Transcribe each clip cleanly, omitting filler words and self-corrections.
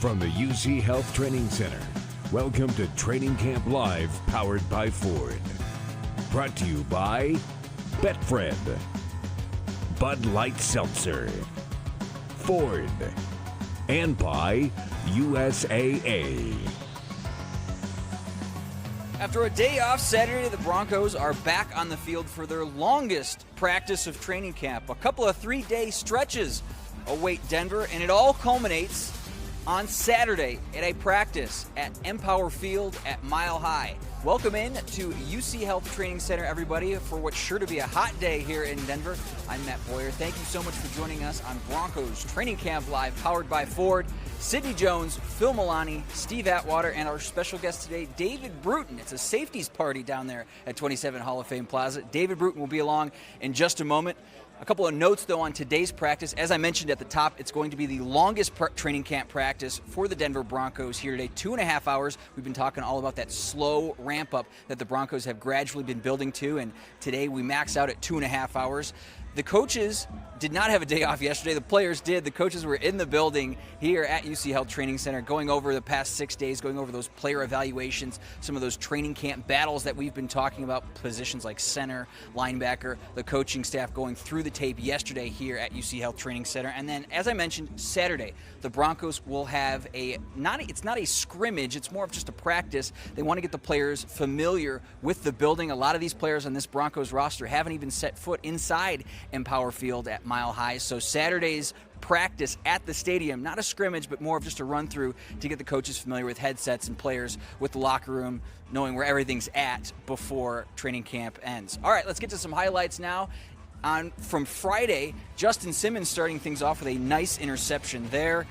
From the UC Health Training Center, welcome to Training Camp Live, powered by Ford. Brought to you by Betfred, Bud Light Seltzer, Ford, and by USAA. After a day off Saturday, the Broncos are back on the field for their longest practice of training camp. A couple of 3-day stretches await Denver, and it all culminates on Saturday at a practice at Empower Field at Mile High. Welcome in to UC Health Training Center, everybody, for what's sure to be a hot day here in Denver. I'm Matt Boyer. Thank you so much for joining us on Broncos Training Camp Live, powered by Ford. Sidney Jones, Phil Milani, Steve Atwater, and our special guest today, David Bruton. It's a safeties party down there at 27 Hall of Fame Plaza. David Bruton will be along in just a moment. A couple of notes, though, on today's practice. As I mentioned at the top, it's going to be the longest training camp practice for the Denver Broncos here today. 2.5 hours. We've been talking all about that slow ramp-up that the Broncos have gradually been building to, and today we max out at 2.5 hours. The coaches did not have a day off yesterday. The players did. The coaches were in the building here at UC Health Training Center going over the past 6 days, going over those player evaluations, some of those training camp battles that we've been talking about, positions like center, linebacker, the coaching staff going through the tape yesterday here at UC Health Training Center. And then, as I mentioned, Saturday, the Broncos will have it's not a scrimmage, it's more of just a practice. They want to get the players familiar with the building. A lot of these players on this Broncos roster haven't even set foot inside Empower Field at Mile High. So Saturday's practice at the stadium, not a scrimmage, but more of just a run through to get the coaches familiar with headsets and players, with the locker room, knowing where everything's at before training camp ends. All right, let's get to some highlights now. From Friday, Justin Simmons starting things off with a nice interception there.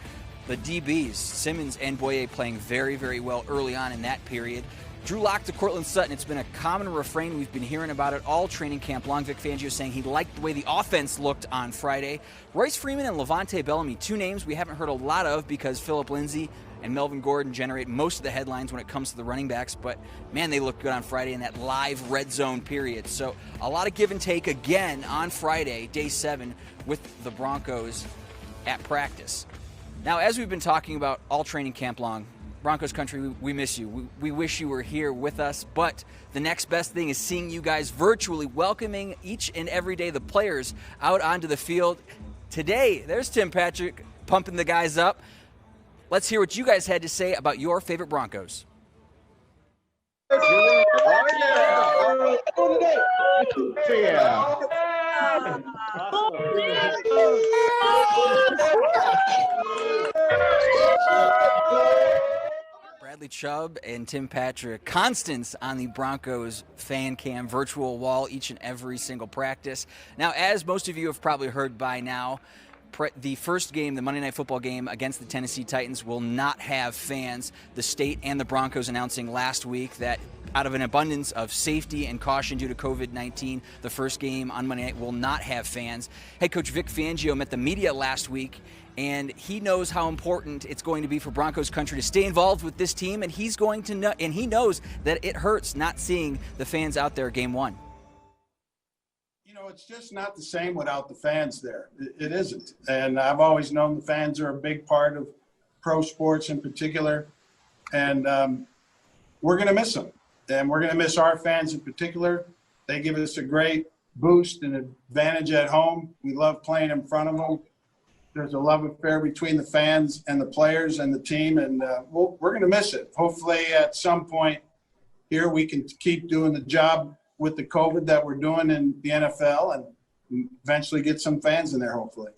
The DBs, Simmons and Boye, playing very, very well early on in that period. Drew Lock to Cortland Sutton. It's been a common refrain. We've been hearing about it all training camp long. Vic Fangio saying he liked the way the offense looked on Friday. Royce Freeman and Levante Bellamy, two names we haven't heard a lot of because Phillip Lindsay and Melvin Gordon generate most of the headlines when it comes to the running backs. But, man, they looked good on Friday in that live red zone period. So a lot of give and take again on Friday, day 7, with the Broncos at practice. Now, as we've been talking about all training camp long, Broncos Country, we miss you. We wish you were here with us, but the next best thing is seeing you guys virtually, welcoming each and every day the players out onto the field. Today, there's Tim Patrick pumping the guys up. Let's hear what you guys had to say about your favorite Broncos. Bradley Chubb and Tim Patrick, constants on the Broncos fan cam virtual wall each and every single practice. Now, as most of you have probably heard by now, the first game, the Monday Night Football game against the Tennessee Titans, will not have fans. The state and the Broncos announcing last week that out of an abundance of safety and caution due to COVID-19, the first game on Monday night will not have fans. Head coach Vic Fangio met the media last week, and he knows how important it's going to be for Broncos Country to stay involved with this team, and he's going to know, and he knows that it hurts not seeing the fans out there game one. You know, it's just not the same without the fans there. It isn't. And I've always known the fans are a big part of pro sports in particular. And we're going to miss them. And we're going to miss our fans in particular. They give us a great boost and advantage at home. We love playing in front of them. There's a love affair between the fans and the players and the team. And we're going to miss it. Hopefully at some point here we can keep doing the job with the COVID that we're doing in the NFL and eventually get some fans in there, hopefully.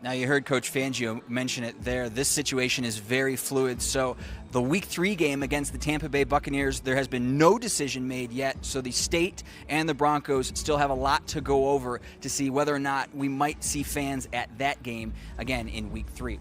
Now, you heard Coach Fangio mention it there. This situation is very fluid. So the Week 3 game against the Tampa Bay Buccaneers, there has been no decision made yet. So the state and the Broncos still have a lot to go over to see whether or not we might see fans at that game again in Week 3.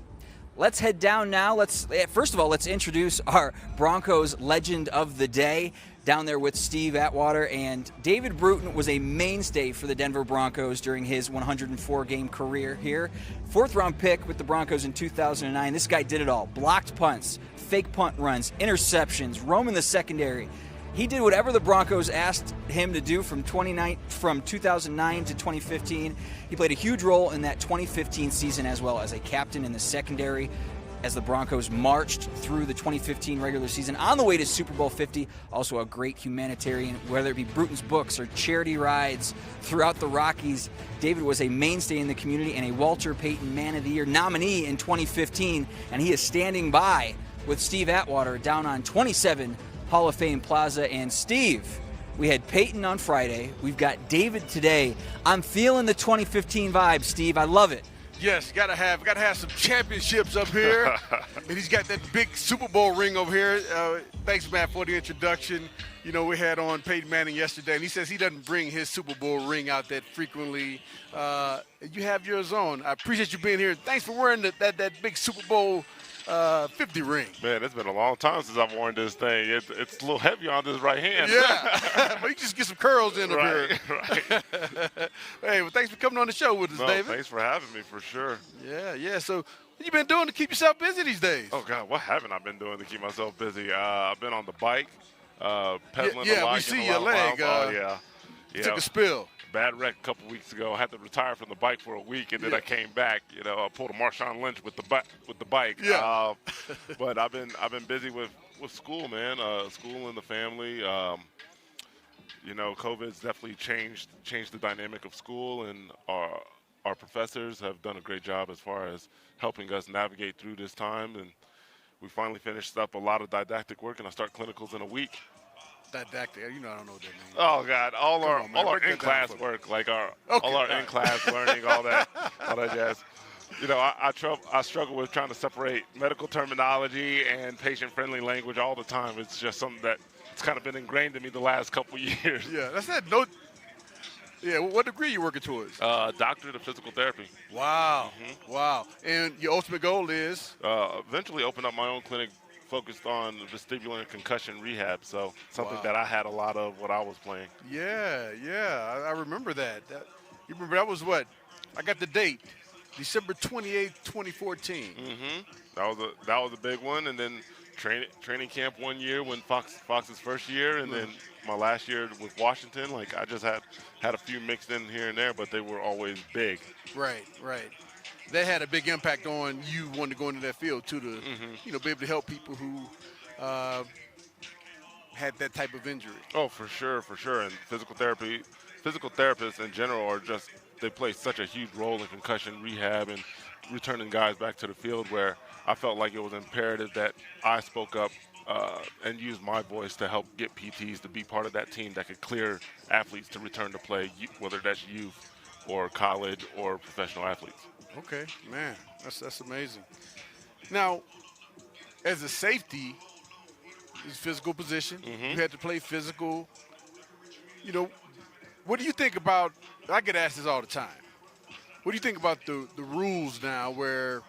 Let's head down now. First of all, let's introduce our Broncos legend of the day. Down there with Steve Atwater, and David Bruton was a mainstay for the Denver Broncos during his 104-game career here. 4th-round pick with the Broncos in 2009. This guy did it all. Blocked punts, fake punt runs, interceptions, roaming the secondary. He did whatever the Broncos asked him to do from 2009 to 2015. He played a huge role in that 2015 season as well as a captain in the secondary. as the Broncos marched through the 2015 regular season on the way to Super Bowl 50. Also a great humanitarian, whether it be Bruton's books or charity rides throughout the Rockies. David was a mainstay in the community and a Walter Payton Man of the Year nominee in 2015, and he is standing by with Steve Atwater down on 27 Hall of Fame Plaza. And Steve, we had Peyton on Friday. We've got David today. I'm feeling the 2015 vibe, Steve. I love it. Yes, gotta have some championships up here. And he's got that big Super Bowl ring over here. Thanks, Matt, for the introduction. You know, we had on Peyton Manning yesterday, and he says he doesn't bring his Super Bowl ring out that frequently. You have yours on. I appreciate you being here. Thanks for wearing that big Super Bowl 50 ring. Man, it's been a long time since I've worn this thing. It's a little heavy on this right hand. Yeah. Well, you just get some curls in up here. Right. Hey, well, thanks for coming on the show with us, David. Thanks for having me, for sure. Yeah. So what you been doing to keep yourself busy these days? Oh, God, what haven't I been doing to keep myself busy? I've been on the bike, pedaling yeah, a lot. we see your leg. Oh, yeah. Took a spill. Bad wreck a couple weeks ago. I had to retire from the bike for a week, and then I came back. You know, I pulled a Marshawn Lynch with the bike. Yeah. But I've been busy with school, man. School and the family. You know, COVID's definitely changed the dynamic of school, and our professors have done a great job as far as helping us navigate through this time. And we finally finished up a lot of didactic work, and I start clinicals in a week. Didactic, you know, I don't know what that means. Oh God, all our in-class work, like all our in-class learning, all that jazz. You know, I struggle with trying to separate medical terminology and patient-friendly language all the time. It's just something that it's kind of been ingrained in me the last couple of years. Yeah, that's that. No. Yeah, what degree are you working towards? Doctorate of physical therapy. Wow. Mm-hmm. Wow. And your ultimate goal is? Eventually open up my own clinic focused on vestibular and concussion rehab, so something that I had a lot of when I was playing. Yeah, I remember that. You remember that was what? I got the date, December 28th, 2014. Mm-hmm. That was a big one, and then training camp one year when Fox's first year, and then my last year with Washington. Like I just had a few mixed in here and there, but they were always big. Right. That had a big impact on you wanting to go into that field too, to be able to help people who had that type of injury. Oh, for sure. And physical therapists in general they play such a huge role in concussion rehab and returning guys back to the field, where I felt like it was imperative that I spoke up and used my voice to help get PTs to be part of that team that could clear athletes to return to play, whether that's youth or college or professional athletes. Okay, man, that's amazing. Now, as a safety, it's a physical position. You had to play physical. You know, what do you think about? I get asked this all the time. What do you think about the rules now, where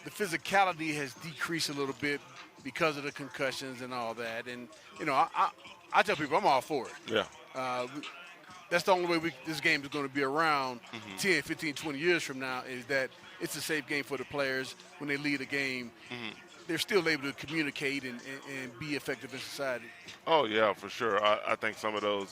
the physicality has decreased a little bit because of the concussions and all that? And you know, I tell people I'm all for it. Yeah. That's the only way this game is going to be around 10, 15, 20 years from now, is that it's a safe game for the players. When they leave the game, they're still able to communicate and be effective in society. Oh, yeah, for sure. I think some of those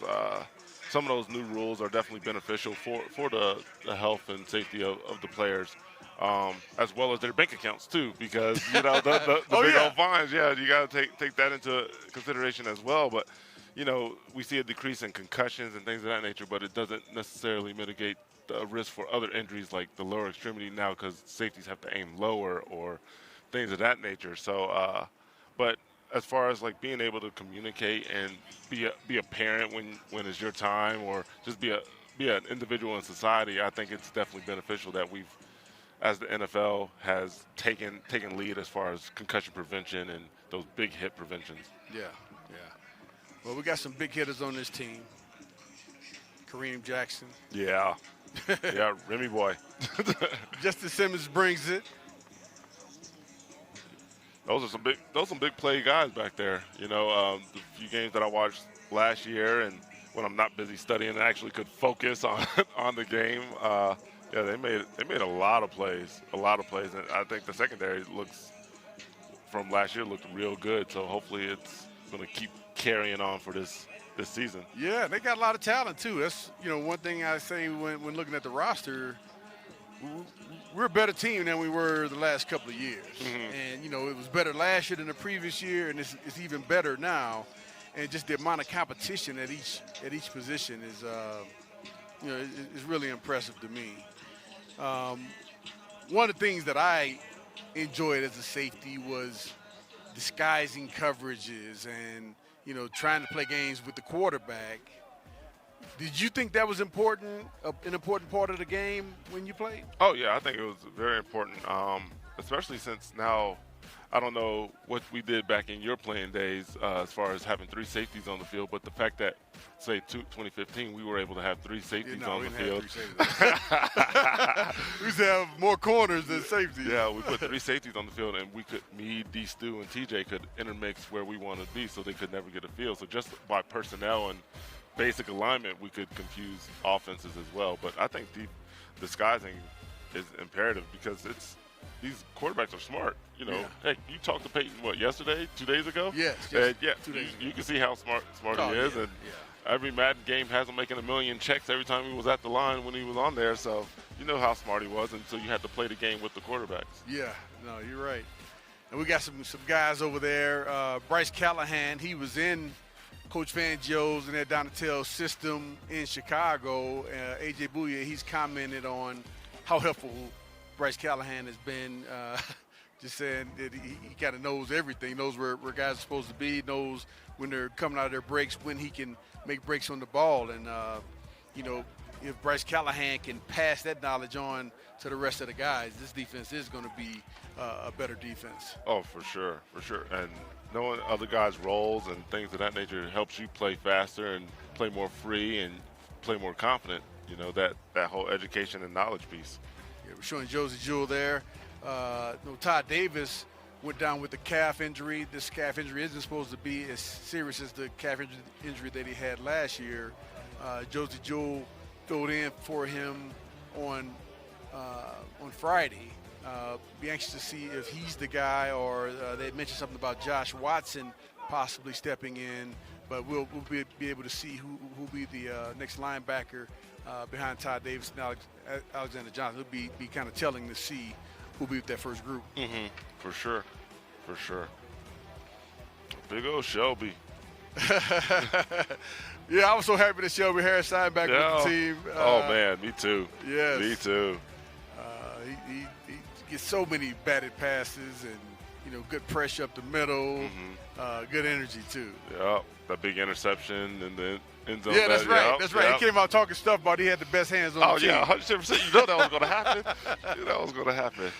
new rules are definitely beneficial for the health and safety of the players, as well as their bank accounts, too, because, you know, the big old fines, you got to take that into consideration as well. But you know, we see a decrease in concussions and things of that nature, but it doesn't necessarily mitigate the risk for other injuries like the lower extremity now, because safeties have to aim lower or things of that nature. So, but as far as like being able to communicate and be a parent when it's your time, or just be an individual in society, I think it's definitely beneficial that we've, as the NFL has taken lead as far as concussion prevention and those big hit preventions. Yeah. Well, we got some big hitters on this team. Kareem Jackson. Yeah, Remy boy. Justin Simmons brings it. Those are some big play guys back there. You know, the few games that I watched last year, and when I'm not busy studying, I actually could focus on the game. They made a lot of plays, and I think the secondary from last year looked real good. So hopefully it's going to keep carrying on for this season. Yeah, they got a lot of talent too. That's one thing I say when looking at the roster. we're a better team than we were the last couple of years. And, you know, it was better last year than the previous year, and it's even better now. And just the amount of competition at each position is, you know, is really impressive to me. One of the things that I enjoyed as a safety was disguising coverages and, you know, trying to play games with the quarterback. Did you think that was important, an important part of the game when you played? Oh, yeah, I think it was very important, especially since now I don't know what we did back in your playing days as far as having 3 safeties on the field, but the fact that, say, 2015, we were able to have 3 safeties on the field. We used to have more corners than safeties. Yeah, we put 3 safeties on the field, and me, D. Stu, and TJ could intermix where we wanted to be, so they could never get a field. So just by personnel and basic alignment, we could confuse offenses as well. But I think disguising is imperative because these quarterbacks are smart. You know, Hey, you talked to Peyton, yesterday, 2 days ago? Yes. Yeah, 2 days ago. You can see how smart he is. And every Madden game has him making 1 million checks every time he was at the line when he was on there. So you know how smart he was, and so you had to play the game with the quarterbacks. Yeah, no, you're right. And we got some guys over there. Bryce Callahan, he was in Coach Fangio's and that Donatello system in Chicago. A.J. Bouye, he's commented on how helpful Bryce Callahan has been, just saying that he kind of knows everything, knows where guys are supposed to be, knows when they're coming out of their breaks, when he can make breaks on the ball. And, you know, if Bryce Callahan can pass that knowledge on to the rest of the guys, this defense is going to be a better defense. Oh, for sure. And knowing other guys' roles and things of that nature helps you play faster and play more free and play more confident, you know, that whole education and knowledge piece. Yeah, we're showing Josie Jewell there. Todd Davis went down with a calf injury. This calf injury isn't supposed to be as serious as the calf injury that he had last year. Josie Jewell filled in for him on Friday. Be anxious to see if he's the guy, or they had mentioned something about Josh Watson possibly stepping in, but we'll be able to see who will be the next linebacker behind Todd Davis and Alexander Johnson. It'll be kind of telling to see who'll be with that first group. For sure. Big old Shelby. Yeah, I was so happy that Shelby Harris signed back with the team. Oh, man, me too. Yes. Me too. He gets so many batted passes and, you know, good pressure up the middle, good energy too. Yeah, that big interception and the end zone. Yeah, that's right. He came out talking stuff about he had the best hands on the team. Oh, yeah, 100%. You know that was going to happen.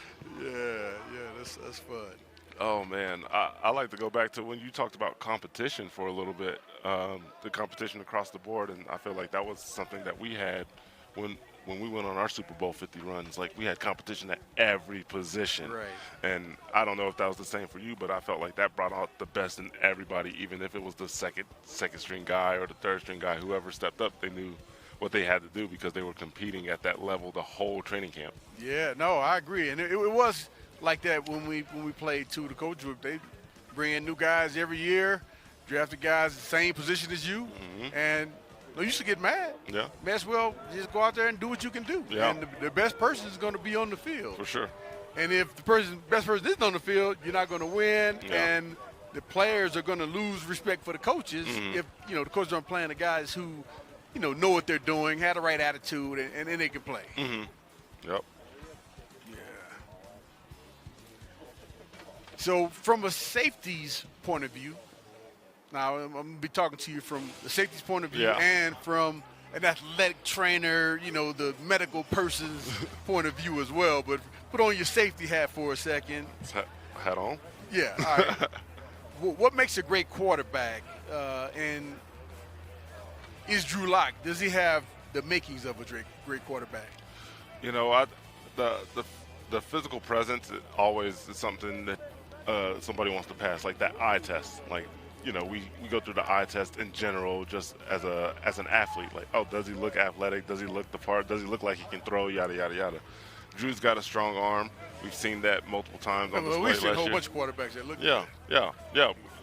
Yeah, that's fun. Oh, man. I like to go back to when you talked about competition for a little bit, the competition across the board, and I feel like that was something that we had when we went on our Super Bowl 50 runs. Like, we had competition at every position. Right. And I don't know if that was the same for you, but I felt like that brought out the best in everybody, even if it was the second string guy or the third string guy. Whoever stepped up, they knew what they had to do because they were competing at that level the whole training camp. Yeah, no, I agree. And it was like that when we played too. The coach group, they bring in new guys every year, draft the guys the same position as you, and you used to get mad. Yeah. May as well just go out there and do what you can do. Yeah. And the best person is going to be on the field. For sure. And if the best person isn't on the field, you're not going to win. Yeah. And the players are going to lose respect for the coaches if, you know, the coaches aren't playing the guys who, you know what they're doing, have the right attitude, and then they can play. Yep. Yeah. So from a safety's point of view, now I'm going to be talking to you from the safety's point of view and from an athletic trainer, you know, the medical person's point of view as well. But put on your safety hat for a second. Hat on? Yeah. All right. What makes a great quarterback? And is Drew Lock, does he have the makings of a great quarterback? You know, the physical presence always is something that somebody wants to pass, like that eye test. Like, you know, we go through the eye test in general just as an athlete. Like, oh, does he look athletic? Does he look the part? Does he look like he can throw? Yada, yada, yada. Drew's got a strong arm. We've seen that multiple times on display we've last seen a whole year. bunch of quarterbacks that look Yeah.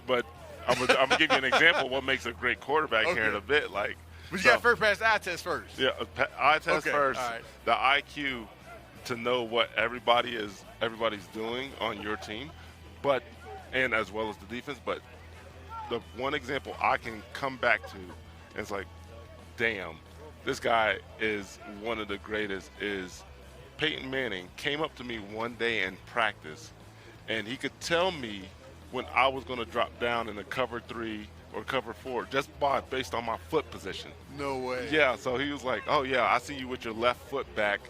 But I'm going to give you an example of what makes a great quarterback here in a bit. Like, but you got first pass the eye test first. Yeah, eye test first. All right. The IQ to know what everybody's doing on your team, and as well as the defense. But the one example I can come back to, and it's like, damn, this guy is one of the greatest, is Peyton Manning came up to me one day in practice, and he could tell me when I was going to drop down in a cover 3 or cover 4 just based on my foot position. No way. Yeah, so he was like, oh, yeah, I see you with your left foot back.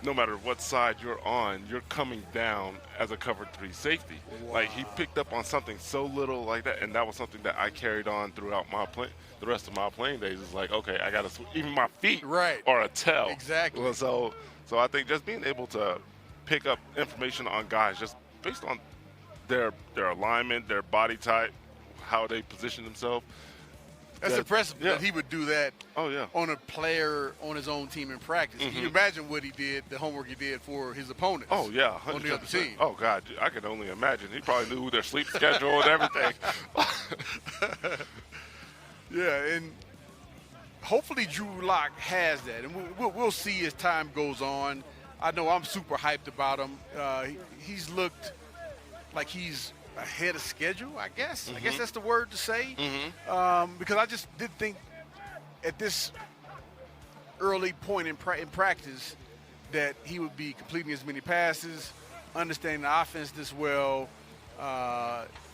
No matter what side you're on, you're coming down as a cover 3 safety. Wow. Like, he picked up on something so little like that, and that was something that I carried on throughout the rest of my playing days. It's like, okay, I got to even my feet are a tell. Exactly. So I think just being able to pick up information on guys just based on their alignment, their body type, how they position themselves. That's impressive that he would do that on a player on his own team in practice. Can you imagine what he did, the homework he did for his opponents? Oh, yeah, 100%. On the other team. Oh, God, I can only imagine. He probably knew their sleep schedule and everything. Yeah, and hopefully Drew Lock has that, and we'll see as time goes on. I know I'm super hyped about him. He's looked like he's ahead of schedule, I guess. I guess that's the word to say. Because I just did think at this early point in practice that he would be completing as many passes, understanding the offense this well.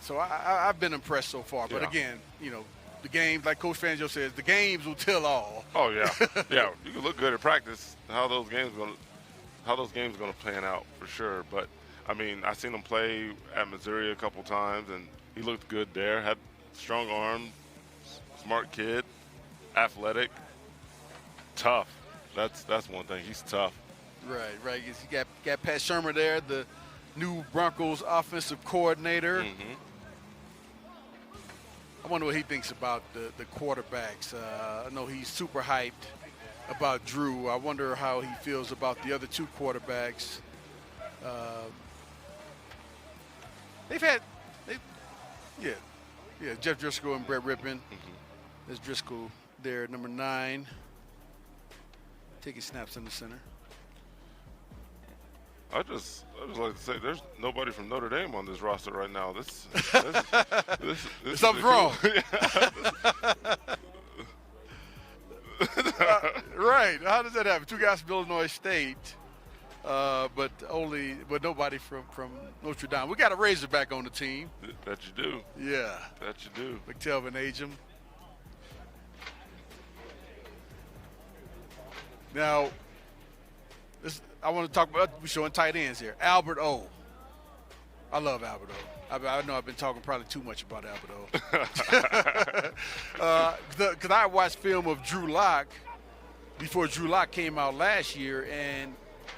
So I've been impressed so far. But again, the games, like Coach Fangio says, the games will tell all. Oh, yeah. Yeah, you can look good at practice. How those games going to plan out for sure. But I mean, I seen him play at Missouri a couple times, and he looked good there. Had strong arm, smart kid, athletic, tough. That's one thing. He's tough. Right. You got Pat Shermer there, the new Broncos offensive coordinator. I wonder what he thinks about the quarterbacks. I know he's super hyped about Drew. I wonder how he feels about the other 2 quarterbacks. Jeff Driscoll and Brett Rippon. There's Driscoll there, number 9, taking snaps in the center. I just like to say, there's nobody from Notre Dame on this roster right now. This something's wrong. Right? How does that happen? 2 guys from Illinois State. But nobody from Notre Dame. We got a Razorback on the team. That you do. Yeah. That you do. McTelvin Agem. Now, I want to talk about, we're showing tight ends here. Albert O. I love Albert O. I know I've been talking probably too much about Albert O. Because I watched film of Drew Lock before Drew Lock came out last year, and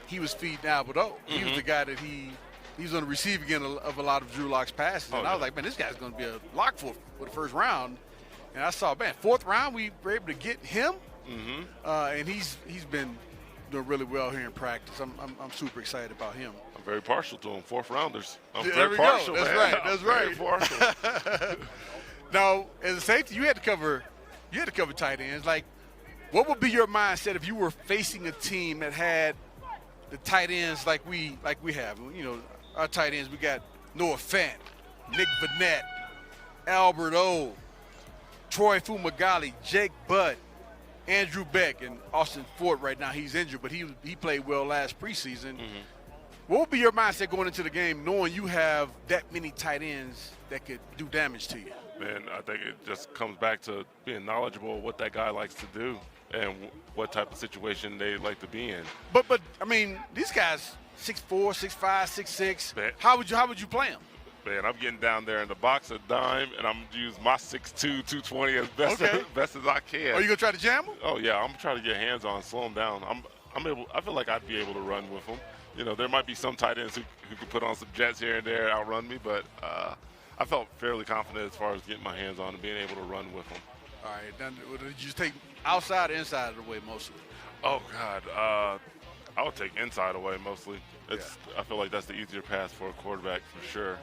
he was feeding Albert O. He was the guy that he was on the receiving end of a lot of Drew Lock's passes. And I was like, man, this guy's going to be a lock for the first round. And I saw, man, 4th round, we were able to get him. And he's been doing really well here in practice. I'm super excited about him. I'm very partial to him. 4th rounders. I'm there very we partial. Go. That's man. right. That's right. Very partial. Now, as a safety, you had to cover tight ends. Like, what would be your mindset if you were facing a team that had the tight ends like we have? Our tight ends, we got Noah Fant, Nick Vannett, Albert O, Troy Fumagalli, Jake Butt, Andrew Beck, and Austin Fort right now. He's injured, but he played well last preseason. What would be your mindset going into the game knowing you have that many tight ends that could do damage to you? Man, I think it just comes back to being knowledgeable of what that guy likes to do and what type of situation they like to be in. But I mean, these guys 6'4", 6'5", 6'6". Man, how would you play them? Man, I'm getting down there in the box a dime, and I'm gonna use my 6'2", 220 as best as I can. Are you gonna try to jam them? Oh yeah, I'm gonna try to get hands on, slow them down. I feel like I'd be able to run with them. There might be some tight ends who could put on some jets here and there, outrun me, but I felt fairly confident as far as getting my hands on and being able to run with them. All right, then did you just take outside or inside of the way mostly? Oh God, I would take inside away mostly. I feel like that's the easier pass for a quarterback for sure.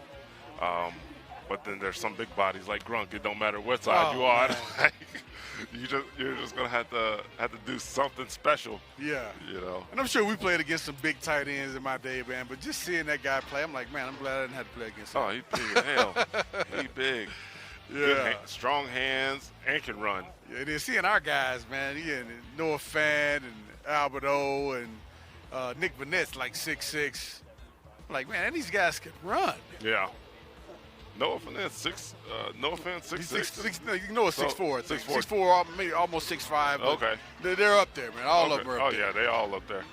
But then there's some big bodies like Grunk. It don't matter what side you are. Like, you're just gonna have to do something special. Yeah. And I'm sure we played against some big tight ends in my day, man. But just seeing that guy play, I'm like, man, I'm glad I didn't have to play against him. Oh, he's big as hell. He big. Yeah. Good strong hands and can run. Yeah, and then seeing our guys, man, Noah Fant and Albert O and Nick Vanette's like 6'6". I'm like, man, these guys can run. Yeah. Noah Fant 6'6". Noah's 6'4". 6'4", maybe almost 6'5". Okay. They're up there, man. All of them are up there. Yeah, they all up there.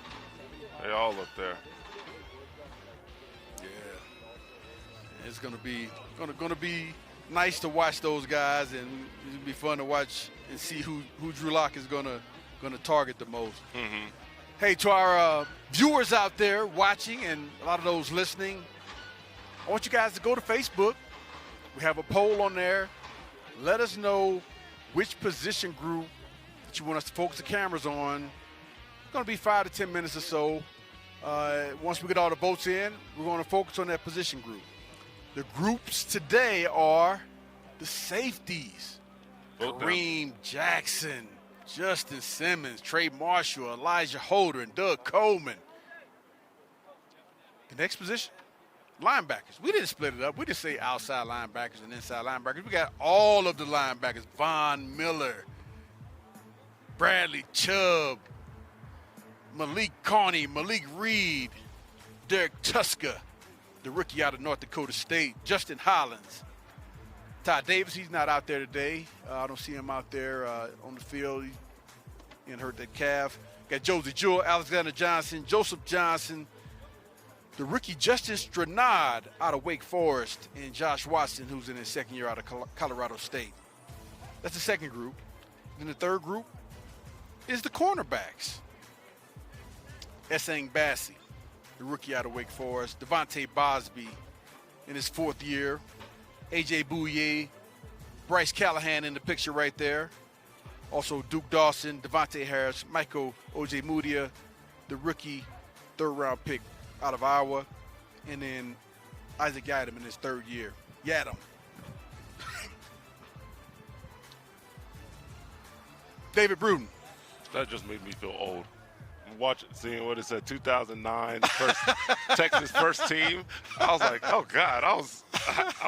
Yeah. It's gonna be nice to watch those guys, and it'll be fun to watch and see who Drew Lock is gonna target the most. Mm-hmm. Hey, to our viewers out there watching and a lot of those listening, I want you guys to go to Facebook. We have a poll on there. Let us know which position group that you want us to focus the cameras on. It's going to be 5 to 10 minutes or so. Once we get all the votes in, we're going to focus on that position group. The groups today are the safeties. Kareem Jackson, Justin Simmons, Trey Marshall, Elijah Holder, and Doug Coleman. The next position, linebackers. We didn't split it up. We just say outside linebackers and inside linebackers. We got all of the linebackers. Von Miller, Bradley Chubb, Malik Carney, Malik Reed, Derek Tusker, the rookie out of North Dakota State, Justin Hollins. Ty Davis, he's not out there today. I don't see him out there on the field. He hurt that calf. Got Josie Jewell, Alexander Johnson, Joseph Johnson, the rookie Justin Stranad out of Wake Forest, and Josh Watson, who's in his second year out of Colorado State. That's the second group. Then the third group is the cornerbacks. Essang Bassi, the rookie out of Wake Forest, Devontae Bosby in his fourth year, A.J. Bouye, Bryce Callahan in the picture right there. Also Duke Dawson, Devontae Harris, Michael Ojemudia, the rookie third-round pick out of Iowa, and then Isaac Yiadom in his third year. Yiadom. David Bruton. That just made me feel old. Seeing what it said, 2009, Texas first team. I was like, oh God, I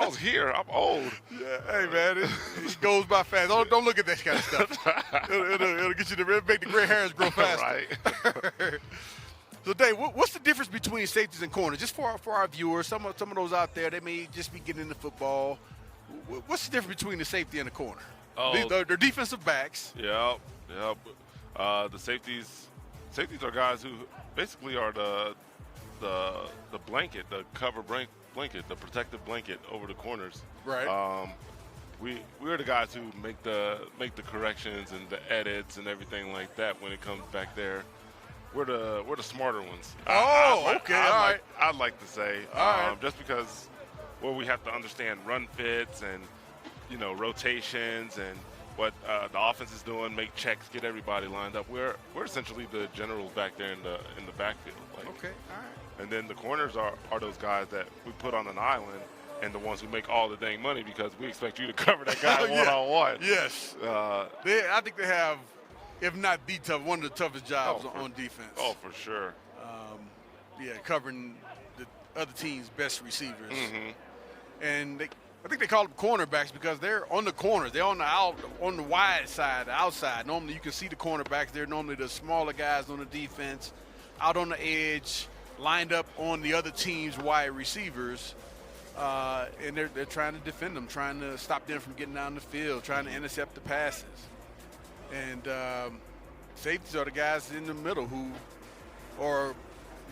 was here. I'm old. Yeah, hey man, it goes by fast. Don't look at that kind of stuff. It'll get you to make the gray hairs grow faster. Right. So Dave, what's the difference between safeties and corners? Just for our viewers, some of those out there, they may just be getting into football. What's the difference between the safety and the corner? They're defensive backs. Yeah. The safeties are guys who basically are the blanket, the cover blanket, the protective blanket over the corners. Right. We're the guys who make the corrections and the edits and everything like that when it comes back there. We're the smarter ones. Okay. I'd like to say, just because we have to understand run fits and rotations and what the offense is doing, make checks, get everybody lined up. We're essentially the generals back there in the backfield. Okay, all right. And then the corners are those guys that we put on an island and the ones who make all the dang money because we expect you to cover that guy one-on-one. Yes. I think they have, if not one of the toughest jobs on defense. Oh, for sure. Covering the other team's best receivers. Mm-hmm. And I think they call them cornerbacks because they're on the corners. They're on the wide side, the outside. Normally you can see the cornerbacks. They're normally the smaller guys on the defense, out on the edge, lined up on the other team's wide receivers. And they're trying to defend them, trying to stop them from getting down the field, trying to intercept the passes. And safeties are the guys in the middle who are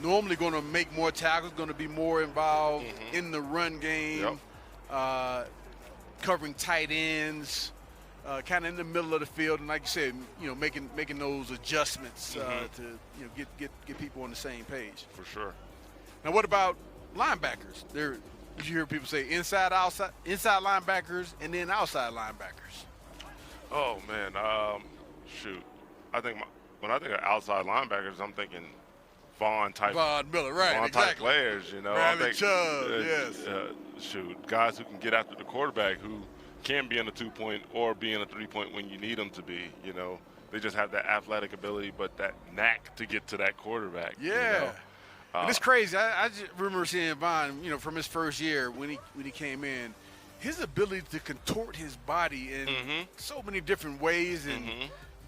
normally going to make more tackles, going to be more involved in the run game. Yep. Covering tight ends, kind of in the middle of the field, and like you said, making those adjustments to get people on the same page. For sure. Now, what about linebackers? You hear people say inside linebackers, and then outside linebackers. Oh man, shoot! I think when I think of outside linebackers, I'm thinking Von Miller, right? Von Exactly. type players, you know. Bradley Chubb, yes. Shoot, guys who can get after the quarterback, who can be in a 2-point or be in a 3-point when you need them to be. You know, they just have that athletic ability, but that knack to get to that quarterback. Yeah. You know? And it's crazy. I just remember seeing Von, you know, from his first year when he came in, his ability to contort his body in so many different ways and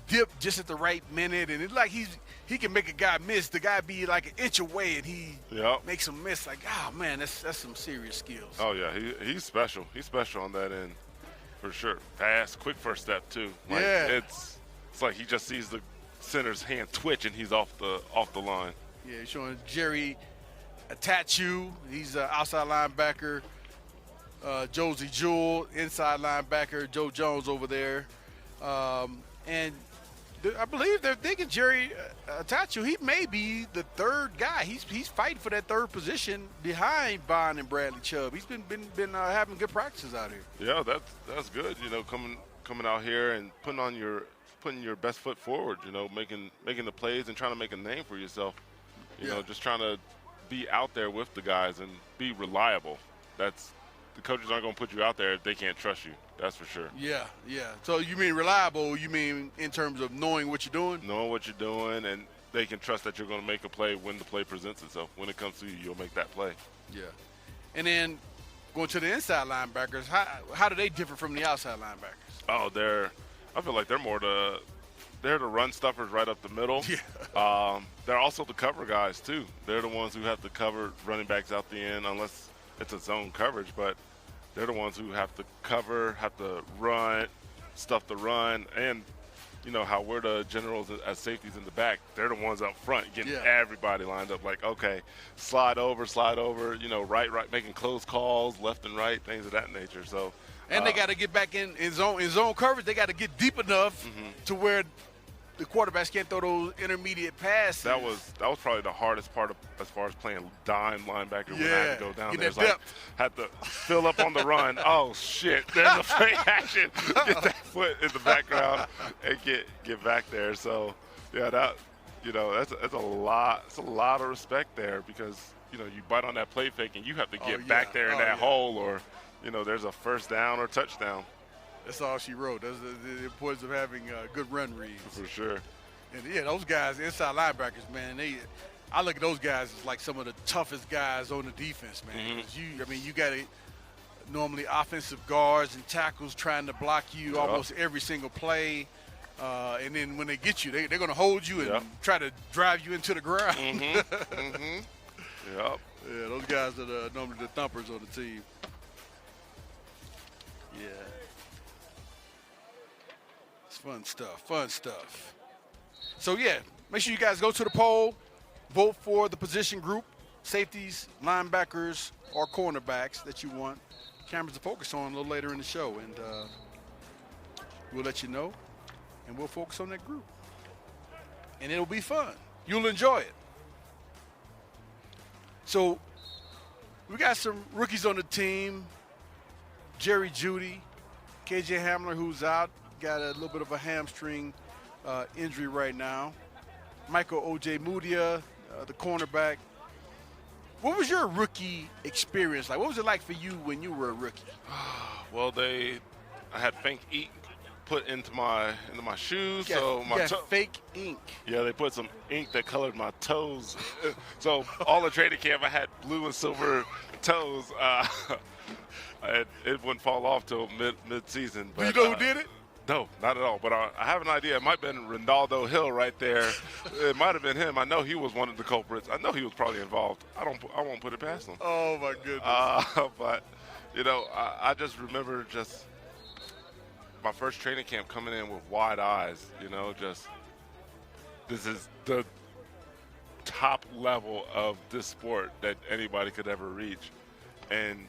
dip just at the right minute, and it's like he can make a guy miss. The guy be like an inch away, and he makes him miss. Like, oh man, that's some serious skills. Oh yeah, he's special. He's special on that end, for sure. Fast, quick first step too. Like, it's like he just sees the center's hand twitch, and he's off the line. Yeah, showing Jerry Atachu. He's an outside linebacker. Josie Jewell, inside linebacker. Joe Jones over there, and I believe they're thinking Jerry Atachu. He may be the third guy. He's fighting for that third position behind Von and Bradley Chubb. He's been having good practices out here. Yeah, that's good. You know, coming out here and putting your best foot forward. You know, making the plays and trying to make a name for yourself. You know, just trying to be out there with the guys and be reliable. The coaches aren't going to put you out there if they can't trust you. That's for sure. Yeah. So you mean reliable, you mean in terms of knowing what you're doing? Knowing what you're doing, and they can trust that you're going to make a play when the play presents itself. When it comes to you, you'll make that play. Yeah. And then going to the inside linebackers, how do they differ from the outside linebackers? Oh, I feel like they're the run stuffers right up the middle. Yeah. They're also the cover guys, too. They're the ones who have to cover running backs out the end, unless it's a zone coverage. But they're the ones who have to cover, have to run, stuff the run. And, you know, how we're the generals as safeties in the back. They're the ones up front getting everybody lined up. Like, okay, slide over, you know, right, making close calls, left and right, things of that nature. So. And they got to get back in zone coverage. They got to get deep enough to where the quarterbacks can't throw those intermediate passes. That was probably the hardest part as far as playing dime linebacker when I had to go down there. Like, had to fill up on the run. Oh shit! There's a play action. Get that foot in the background and get back there. So yeah, that's a lot. It's a lot of respect there because you know you bite on that play fake and you have to get back there in that hole or. You know, there's a first down or touchdown. That's all she wrote. That's the importance of having good run reads. For sure. And, yeah, those guys, inside linebackers, man, I look at those guys as like some of the toughest guys on the defense, man. You got normally offensive guards and tackles trying to block you almost every single play. And then when they get you, they're going to hold you and try to drive you into the ground. Yep. Yeah, those guys are normally the thumpers on the team. Yeah. It's fun stuff. So, yeah, make sure you guys go to the poll, vote for the position group, safeties, linebackers, or cornerbacks that you want cameras to focus on a little later in the show. And we'll let you know, and we'll focus on that group. And it'll be fun. You'll enjoy it. So, we got some rookies on the team. Jerry Jeudy, KJ Hamler, who's out, got a little bit of a hamstring injury right now. Michael O.J. Mudia, the cornerback. What was your rookie experience like? What was it like for you when you were a rookie? Well, I had fake ink put into my shoes, fake ink. Yeah, they put some ink that colored my toes. So all the training camp, I had blue and silver toes. It wouldn't fall off till mid-season. But, do you know who did it? No, not at all. But I have an idea. It might have been Ronaldo Hill right there. It might have been him. I know he was one of the culprits. I know he was probably involved. I won't put it past him. Oh my goodness. But you know, I just remember my first training camp coming in with wide eyes. You know, this is the top level of this sport that anybody could ever reach, and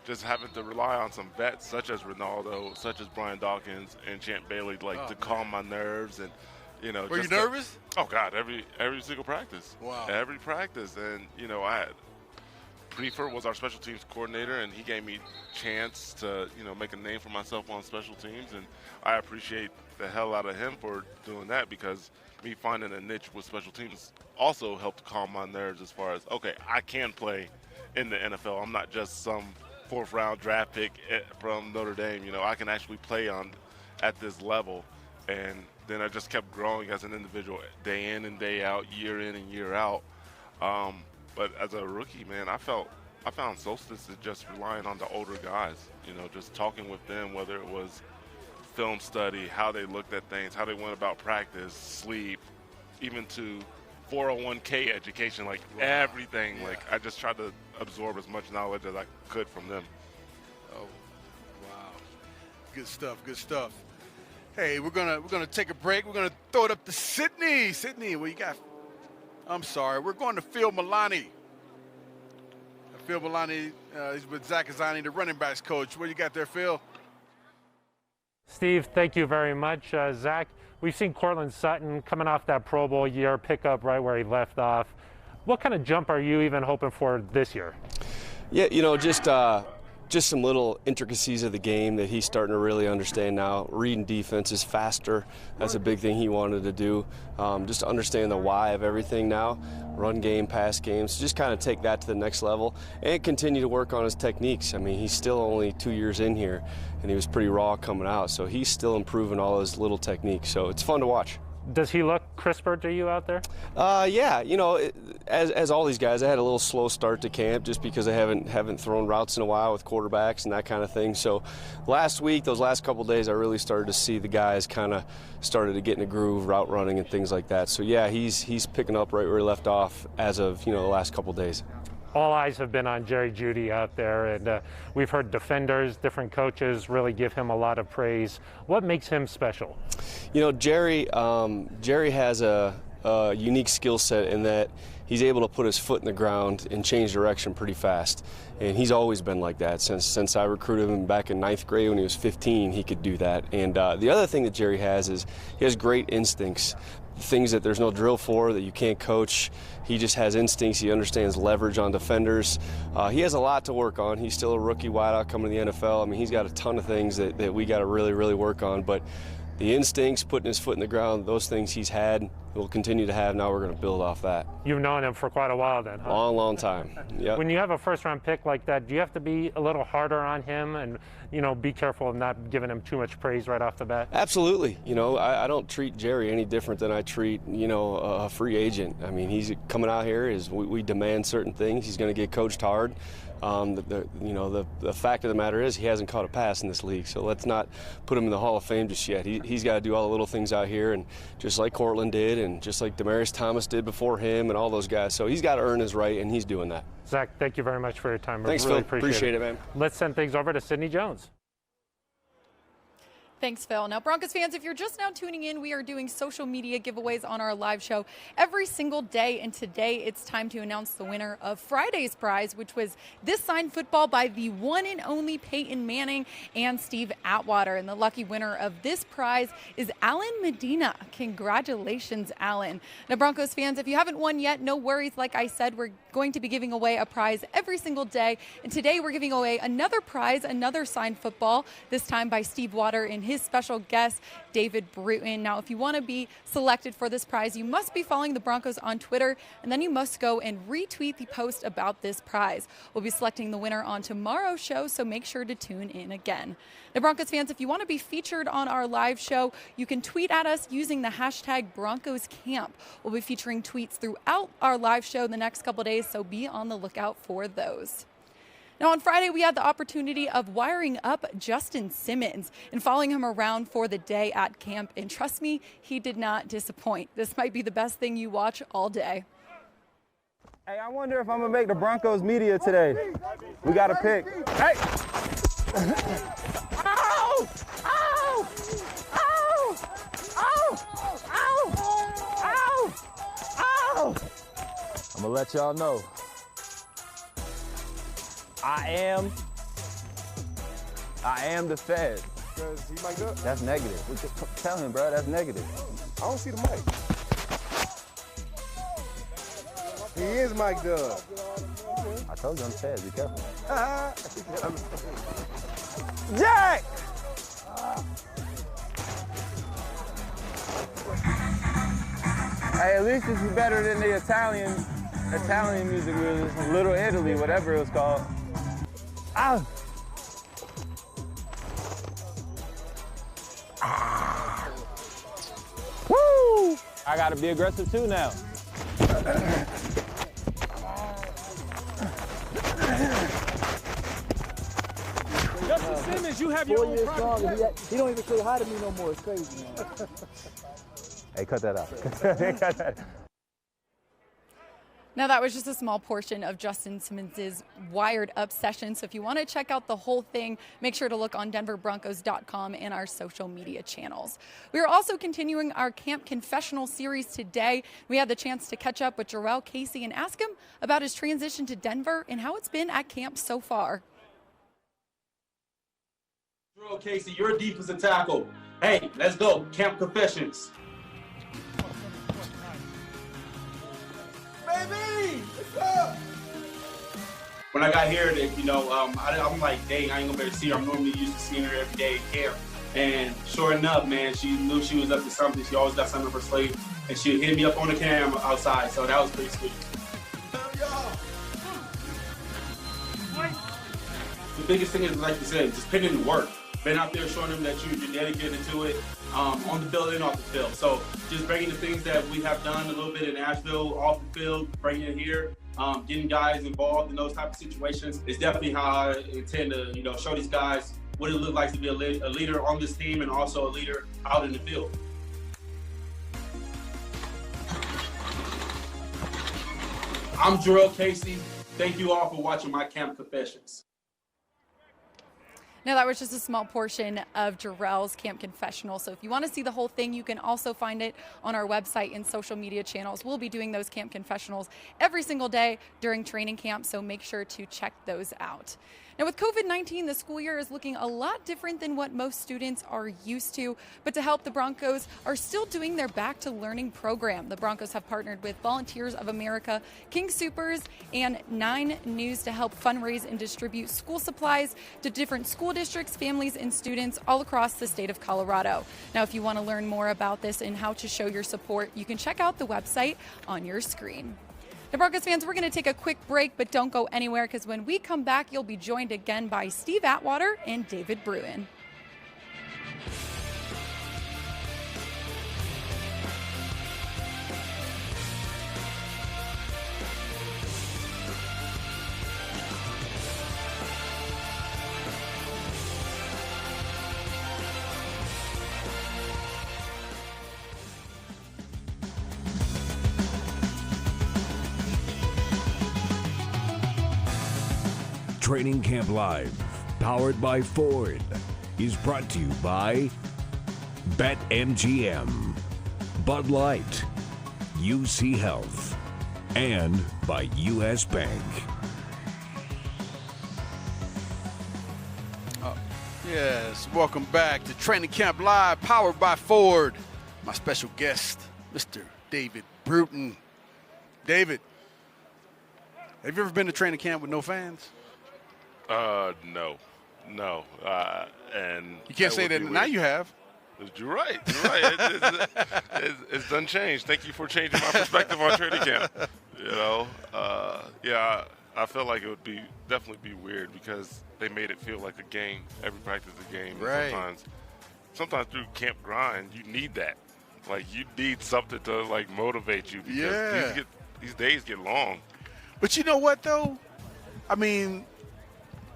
just having to rely on some vets such as Ronaldo, such as Brian Dawkins and Champ Bailey, to calm my nerves. And you know, were you nervous? Oh God, every single practice. Wow. Every practice, and you know, I had Prefer was our special teams coordinator, and he gave me a chance to, make a name for myself on special teams, and I appreciate the hell out of him for doing that, because me finding a niche with special teams also helped calm my nerves as far as, okay, I can play in the NFL. I'm not just some fourth-round draft pick from Notre Dame. I can actually play at this level, and then I just kept growing as an individual day in and day out, year in and year out. But as a rookie, man, I found solstice is just relying on the older guys, just talking with them, whether it was film study, how they looked at things, how they went about practice, sleep, even to 401k education, like everything. Yeah. Like I just tried to absorb as much knowledge as I could from them. Oh, wow. Good stuff, good stuff. Hey, we're gonna take a break. We're gonna throw it up to Sydney. Sydney, what you got? I'm sorry, we're going to Phil Milani. Phil Milani is with Zach Azzani, the running backs coach. What you got there, Phil? Steve, thank you very much. Zach, we've seen Cortland Sutton coming off that Pro Bowl year, pick up right where he left off. What kind of jump are you even hoping for this year? Yeah, just some little intricacies of the game that he's starting to really understand now. Reading defenses faster, that's a big thing he wanted to do. Just to understand the why of everything now. Run game, pass games, just kind of take that to the next level and continue to work on his techniques. I mean, he's still only 2 years in here, and he was pretty raw coming out, so he's still improving all his little techniques, so it's fun to watch. Does he look crisper to you out there? Yeah, as all these guys, I had a little slow start to camp just because I haven't thrown routes in a while with quarterbacks and that kind of thing. So last week, those last couple of days, I really started to see the guys kind of started to get in a groove, route running and things like that. So yeah, he's picking up right where he left off as of the last couple of days. All eyes have been on Jerry Jeudy out there, and we've heard defenders, different coaches really give him a lot of praise. What makes him special? Jerry has a unique skill set in that he's able to put his foot in the ground and change direction pretty fast. And he's always been like that since I recruited him back in 9th grade when he was 15. He could do that. And the other thing that Jerry has is he has great instincts. Things that there's no drill for, that you can't coach. He just has instincts. He understands leverage on defenders. He has a lot to work on. He's still a rookie wideout coming to the NFL. I mean, he's got a ton of things that we got to really, really work on. But the instincts, putting his foot in the ground, those things he's had, will continue to have. Now we're going to build off that. You've known him for quite a while then, huh? Long, long time. Yep. When you have a first-round pick like that, do you have to be a little harder on him and, be careful of not giving him too much praise right off the bat? Absolutely. I don't treat Jerry any different than I treat, a free agent. I mean, he's coming out here, we demand certain things. He's going to get coached hard. The fact of the matter is he hasn't caught a pass in this league, so let's not put him in the Hall of Fame just yet. He's got to do all the little things out here, and just like Cortland did, and just like Demaryius Thomas did before him, and all those guys. So he's got to earn his right, and he's doing that. Zach, thank you very much for your time. Thanks, really Phil. Appreciate it, man. Let's send things over to Sydney Jones. Thanks, Phil. Now, Broncos fans, if you're just now tuning in, we are doing social media giveaways on our live show every single day. And today it's time to announce the winner of Friday's prize, which was this signed football by the one and only Peyton Manning and Steve Atwater. And the lucky winner of this prize is Alan Medina. Congratulations, Alan. Now, Broncos fans, if you haven't won yet, no worries. Like I said, we're going to be giving away a prize every single day. And today we're giving away another prize, another signed football, this time by Steve Atwater and his special guest, David Bruton. Now, if you want to be selected for this prize, you must be following the Broncos on Twitter, and then you must go and retweet the post about this prize. We'll be selecting the winner on tomorrow's show, so make sure to tune in again. Now, Broncos fans, if you want to be featured on our live show, you can tweet at us using the hashtag Broncos Camp. We'll be featuring tweets throughout our live show the next couple days, so be on the lookout for those. Now, on Friday, we had the opportunity of wiring up Justin Simmons and following him around for the day at camp. And trust me, he did not disappoint. This might be the best thing you watch all day. Hey, I wonder if I'm going to make the Broncos media today. We got to pick. Hey! Ow! Ow! Ow! Ow! Ow! Ow! Ow! I'm going to let y'all know. I am the Fed. Because he mic'd up? That's negative. Tell him, bro, that's negative. I don't see the mic. He is mic'd up. I told you on the pads, be careful. Jack! Hey, at least this is better than the Italian music we were listening to, Little Italy, whatever it was called. Ah! Woo! I gotta be aggressive too now. Justin Simmons, you have your own private jet. He don't even say hi to me no more. It's crazy, man. Hey, cut that out. Cut that. Now, that was just a small portion of Justin Simmons' wired up session. So if you want to check out the whole thing, make sure to look on denverbroncos.com and our social media channels. We are also continuing our Camp Confessional series today. We had the chance to catch up with Jarrell Casey and ask him about his transition to Denver and how it's been at camp so far. Jarrell Casey, you're a defensive tackle. Hey, let's go. Camp Confessions. Baby, what's up? When I got here, I'm like, dang, I ain't gonna be able to see her. I'm normally used to seeing her every day at camp. And sure enough, man, she knew she was up to something. She always got something up her sleeve. And she hit me up on the cam outside, so that was pretty sweet. The biggest thing is, like you said, just putting in the work. Been out there showing them that you're dedicated to it, on the field and off the field. So just bringing the things that we have done a little bit in Nashville off the field, bringing it here, getting guys involved in those type of situations is definitely how I intend to, show these guys what it looks like to be a leader on this team and also a leader out in the field. I'm Jarrell Casey. Thank you all for watching my Camp Confessions. Now, that was just a small portion of Jarrell's Camp Confessional. So if you want to see the whole thing, you can also find it on our website and social media channels. We'll be doing those Camp Confessionals every single day during training camp, so make sure to check those out. Now, with COVID-19, the school year is looking a lot different than what most students are used to. But to help, the Broncos are still doing their Back to Learning program. The Broncos have partnered with Volunteers of America, King Soopers, and 9 News to help fundraise and distribute school supplies to different school districts, families, and students all across the state of Colorado. Now, if you want to learn more about this and how to show your support, you can check out the website on your screen. Now, Broncos fans, we're going to take a quick break, but don't go anywhere because when we come back, you'll be joined again by Steve Atwater and David Bruton. Training Camp Live, powered by Ford, is brought to you by BetMGM, Bud Light, UC Health, and by U.S. Bank. Yes, welcome back to Training Camp Live, powered by Ford. My special guest, Mr. David Bruton. David, have you ever been to training camp with no fans? No. And you can't say that now. You have. You're right. It's done changed. Thank you for changing my perspective on training camp. I feel like it would definitely be weird because they made it feel like a game. Every practice is a game. Right. Sometimes through camp grind, you need that. Like you need something to like motivate you because these days get long. But you know what though? I mean,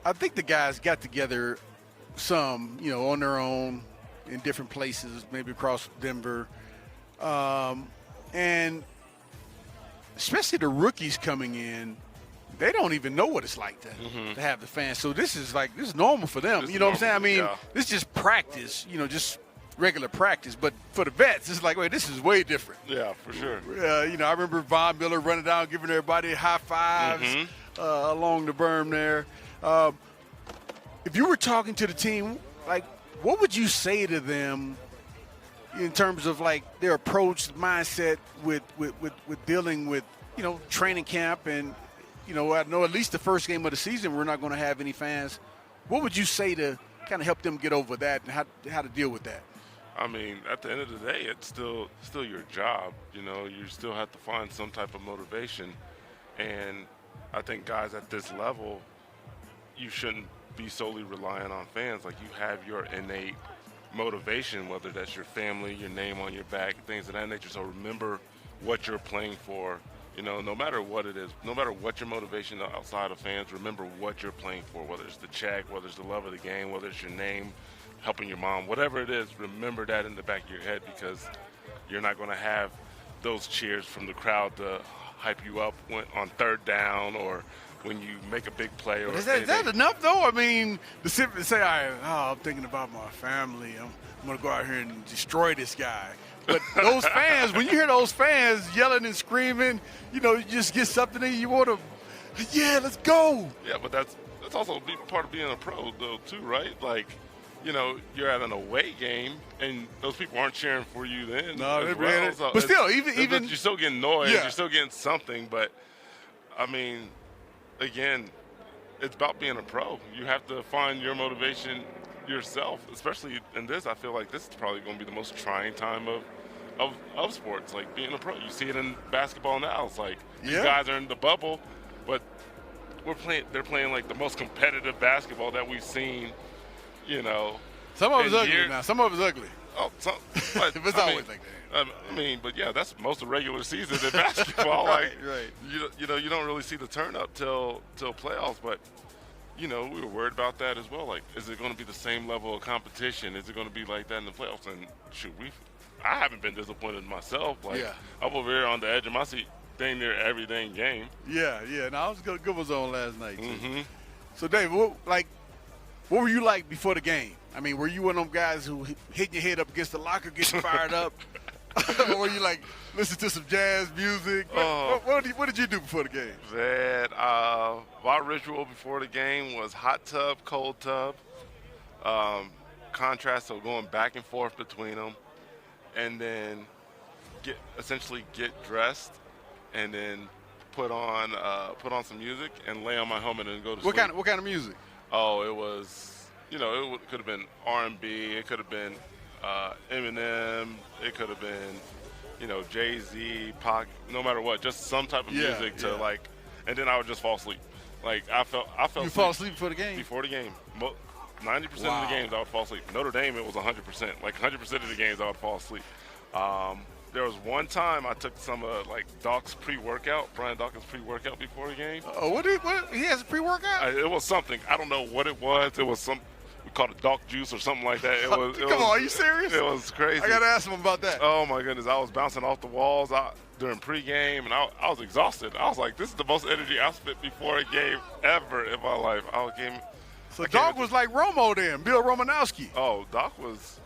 I think the guys got together some, on their own in different places, maybe across Denver. And especially the rookies coming in, they don't even know what it's like to have the fans. So this is normal for them. You know what I'm saying? I mean, this is just practice, just regular practice. But for the vets, it's like, wait, this is way different. Yeah, for sure. I remember Von Miller running down, giving everybody high fives along the berm there. If you were talking to the team, what would you say to them in terms of their approach, mindset with dealing with training camp and I know at least the first game of the season we're not going to have any fans. What would you say to kind of help them get over that and how to deal with that? I mean, at the end of the day, it's still your job. You still have to find some type of motivation. And I think guys at this level, you shouldn't be solely relying on fans. Like, you have your innate motivation, whether that's your family, your name on your back, things of that nature. So remember what you're playing for. No matter what it is, no matter what your motivation outside of fans, remember what you're playing for, whether it's the check, whether it's the love of the game, whether it's your name, helping your mom, whatever it is, remember that in the back of your head, because you're not going to have those cheers from the crowd to hype you up on third down or when you make a big play. Or is that enough, though? I mean, to sit and say, I'm thinking about my family. I'm going to go out here and destroy this guy. But those fans, when you hear those fans yelling and screaming, you just get something in you want to, let's go. Yeah, but that's also part of being a pro, though, too, right? Like, you're at an away game, and those people aren't cheering for you then. No, as well. So but still, even you're still getting noise. Yeah. You're still getting something. But I mean, again, it's about being a pro. You have to find your motivation yourself. Especially in this, I feel like this is probably going to be the most trying time of sports. Like being a pro, you see it in basketball now. It's like these guys are in the bubble, but they're playing like the most competitive basketball that we've seen. Some of it's ugly now. Some of it's ugly. Oh, but it's always like that. I mean, but yeah, that's most of the regular season in basketball. Right. You don't really see the turn up till playoffs. But we were worried about that as well. Like, is it going to be the same level of competition? Is it going to be like that in the playoffs? And I haven't been disappointed myself. Like, I'm over here on the edge of my seat, dang near every dang game. Yeah. Now, I was good was on last night too. Mm-hmm. So, Dave, what were you like before the game? I mean, were you one of them guys who hit your head up against the locker, getting fired up? Or were you like, listen to some jazz music? What did you do before the game? Man, my ritual before the game was hot tub, cold tub, contrast, so going back and forth between them, and then essentially get dressed, and then put on some music and lay on my helmet and go to sleep. What kind of music? Oh, it was, it could have been R&B. It could have been Eminem. It could have been, Jay-Z, Pac, no matter what, just some type of music to like, and then I would just fall asleep. Like I felt. You fall asleep before the game? Before the game. 90% of the games I would fall asleep. Notre Dame, it was 100%. Like 100% of the games I would fall asleep. There was one time I took some Doc's pre-workout, Brian Dawkins' pre-workout before the game. Oh, what he has a pre-workout? It was something. I don't know what it was. It was we called it Doc Juice or something like that. Come on, are you serious? It was crazy. I got to ask him about that. Oh, my goodness. I was bouncing off the walls during pregame, and I was exhausted. I was like, this is the most energy I've spent before a game ever in my life. So Doc was like Romo then, Bill Romanowski. Oh, Doc was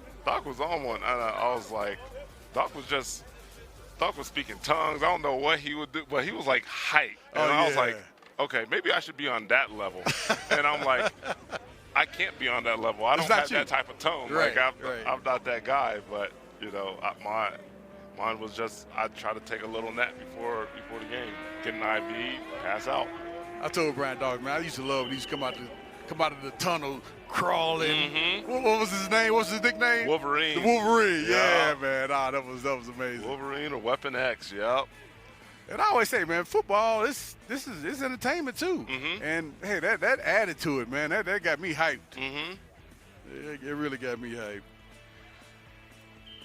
on one. And I was like, Doc was speaking tongues. I don't know what he would do, but he was like hype. And I was like, okay, maybe I should be on that level. And I'm like, I can't be on that level. I don't have that type of tone. Right, I'm not that guy. But mine was just I try to take a little nap before the game, get an IV, pass out. I told Brian Dawg, man, I used to love when he used to come out of the tunnel crawling. Mm-hmm. What was his name? What's his nickname? Wolverine. The Wolverine. Yeah, man. That was amazing. Wolverine or Weapon X. Yep. And I always say, man, football, this is entertainment too. Mm-hmm. And hey, that added to it, man. That got me hyped. Mm-hmm. It really got me hyped.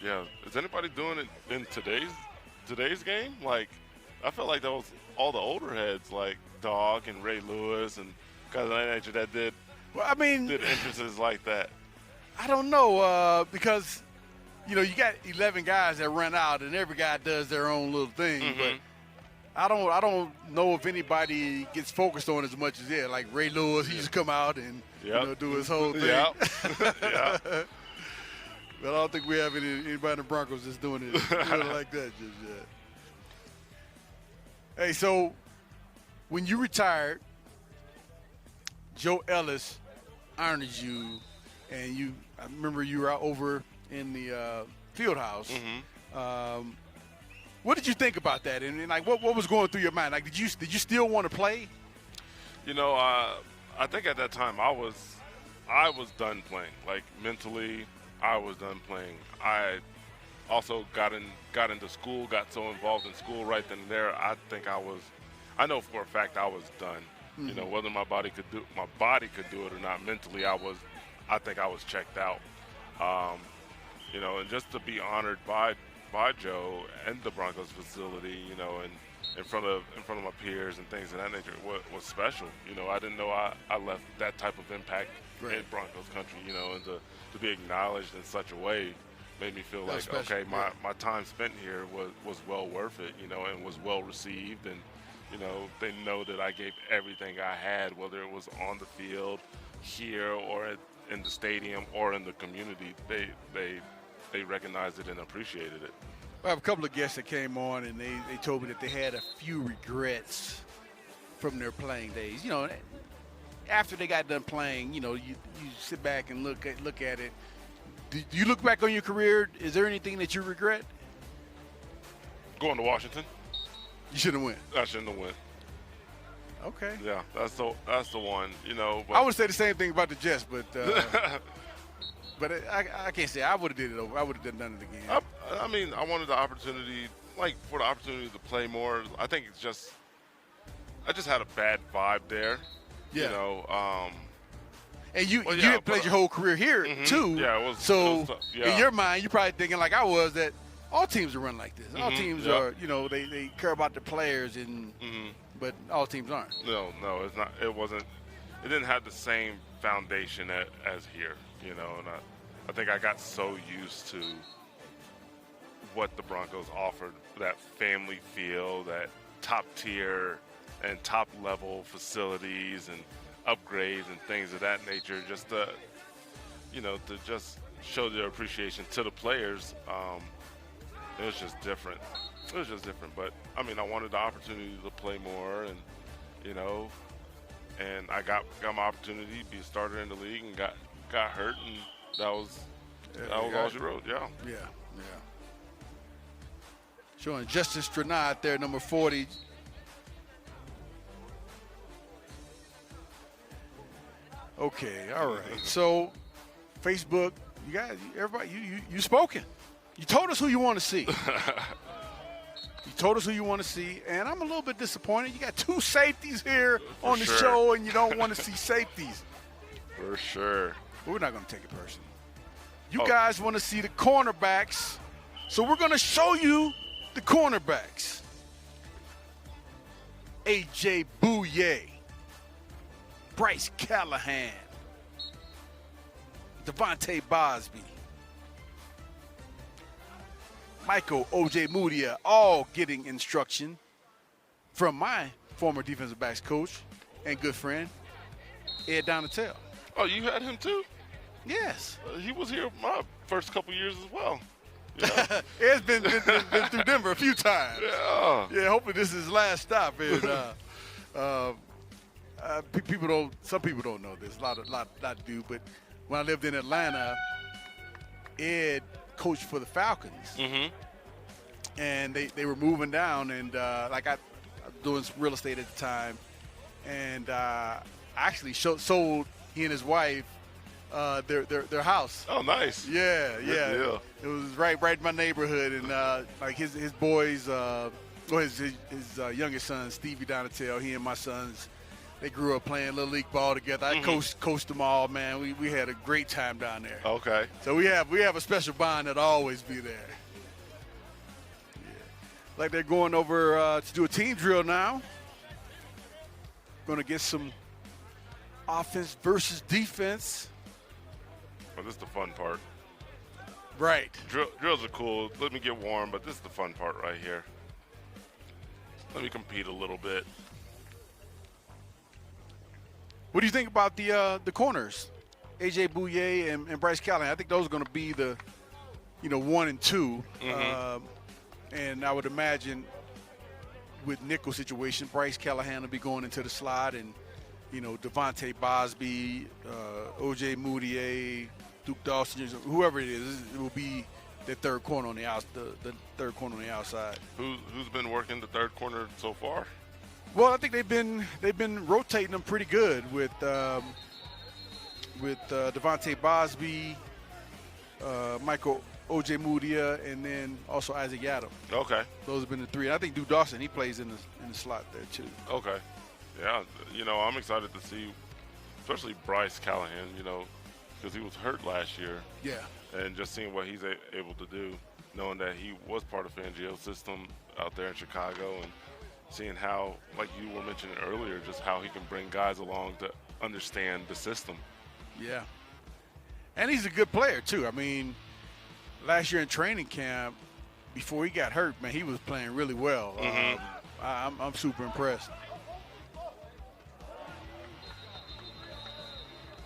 Yeah. Is anybody doing it in today's game? Like, I felt like that was all the older heads, like Dog and Ray Lewis and guys of that nature that did entrances like that. I don't know because you got 11 guys that run out and every guy does their own little thing, mm-hmm. but I don't know if anybody gets focused on as much as like Ray Lewis. He used to come out and do his whole thing. Yeah. But I don't think we have anybody in the Broncos that's doing it like that just yet. Hey, so when you retired, Joe Ellis honored you, and I remember you were out over in the field house. Mm-hmm. What did you think about that? And like, what was going through your mind? Like, did you still want to play? You know, I think at that time I was done playing. Like mentally, I was done playing. I also got into school, got so involved in school right then and there. I know for a fact I was done. You know, whether my body could do it or not, mentally I think I was checked out. You know, and just to be honored by Joe and the Broncos facility, you know, and in front of my peers and things of that nature was special. You know, I didn't know I left that type of impact in Broncos Country, you know, and to be acknowledged in such a way made me feel like, okay, my time spent here was well worth it, you know, and was well received. And, you know, they know that I gave everything I had, whether it was on the field, here, or in the stadium, or in the community. They recognized it and appreciated it. I have a couple of guests that came on, and they told me that they had a few regrets from their playing days. You know, after they got done playing, you know, you sit back and look at it. Do you look back on your career? Is there anything that you regret? Going to Washington. You shouldn't win. I shouldn't have went. Okay. Yeah, that's the one. You know. But I would say the same thing about the Jets, but but I can't say I would have did it over. I would have done it again. I mean, I wanted the opportunity, for the opportunity to play more. I think I just had a bad vibe there. Yeah. You know. And you had played your whole career here too. Yeah, it was. So it was in your mind, you're probably thinking like I was that all teams are run like this. All teams are, you know, they care about the players, and but all teams aren't. No, it's not. It wasn't. It didn't have the same foundation as here. You know, and I think I got so used to what the Broncos offered, that family feel, that top tier and top level facilities and upgrades and things of that nature, just to, you know, to just show their appreciation to the players. It was just different. But I mean, I wanted the opportunity to play more, and you know, and I got my opportunity to be a starter in the league, and got hurt, and that was all she wrote. Yeah. Showing Justin Stranad there, number 40. Okay, all right. So, Facebook, you guys, everybody, you spoken. You told us who you want to see. And I'm a little bit disappointed. You got two safeties here on the show, and you don't want to see safeties. For sure. But we're not going to take it personally. You guys want to see the cornerbacks, so we're going to show you the cornerbacks. A.J. Bouye, Bryce Callahan, Devontae Bosby, Michael O.J. Mudia, all getting instruction from my former defensive backs coach and good friend, Ed Donatel. Oh, you had him too? Yes. He was here my first couple years as well. Yeah. Ed's been through Denver a few times. Yeah, hopefully this is his last stop. And, some people don't know this, a lot do, but when I lived in Atlanta, Ed coached for the Falcons. And they were moving down, and I was doing some real estate at the time, and I actually sold he and his wife their house. Oh, nice. Yeah. Good deal. It was right in my neighborhood, and like his boys, his youngest son, Stevie Donatel, he and my sons, they grew up playing Little League ball together. I coached them all, man. We had a great time down there. Okay. So we have a special bond that'll always be there. Yeah. Like they're going over to do a team drill now. Going to get some offense versus defense. Well, this is the fun part. Right. Drills are cool. Let me get warm, but this is the fun part right here. Let me compete a little bit. What do you think about the corners, A.J. Bouye and Bryce Callahan? I think those are going to be the, 1 and 2. And I would imagine with nickel situation, Bryce Callahan will be going into the slot, and Devontae Bosby, O.J. Mudiay, Duke Dawson, whoever it is, it will be the third corner on the third corner on the outside. Who's been working the third corner so far? Well, I think they've been rotating them pretty good with Devontae Bosby, Michael Ojemudia, and then also Isaac Yadim. Okay. Those have been the three. And I think Duke Dawson, he plays in the slot there too. Okay. Yeah, I'm excited to see, especially Bryce Callahan, because he was hurt last year. Yeah. And just seeing what he's able to do, knowing that he was part of Fangio's system out there in Chicago, and seeing how, like you were mentioning earlier, just how he can bring guys along to understand the system. Yeah. And he's a good player too. I mean, last year in training camp, before he got hurt, man, he was playing really well. I'm super impressed.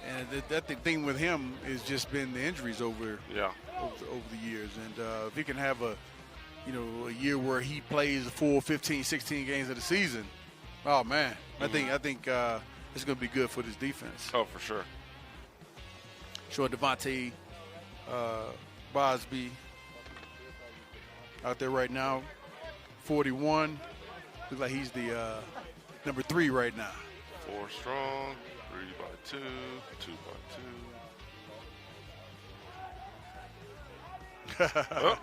And that the thing with him has just been the injuries over the years. And if he can have a year where he plays the full 15, 16 games of the season, oh man, I think it's going to be good for this defense. Oh, for sure. Sure, Devontae Bosby out there right now, 41. Looks like he's the number 3 right now. 4 strong, 3 by 2, 2 by 2. Oh,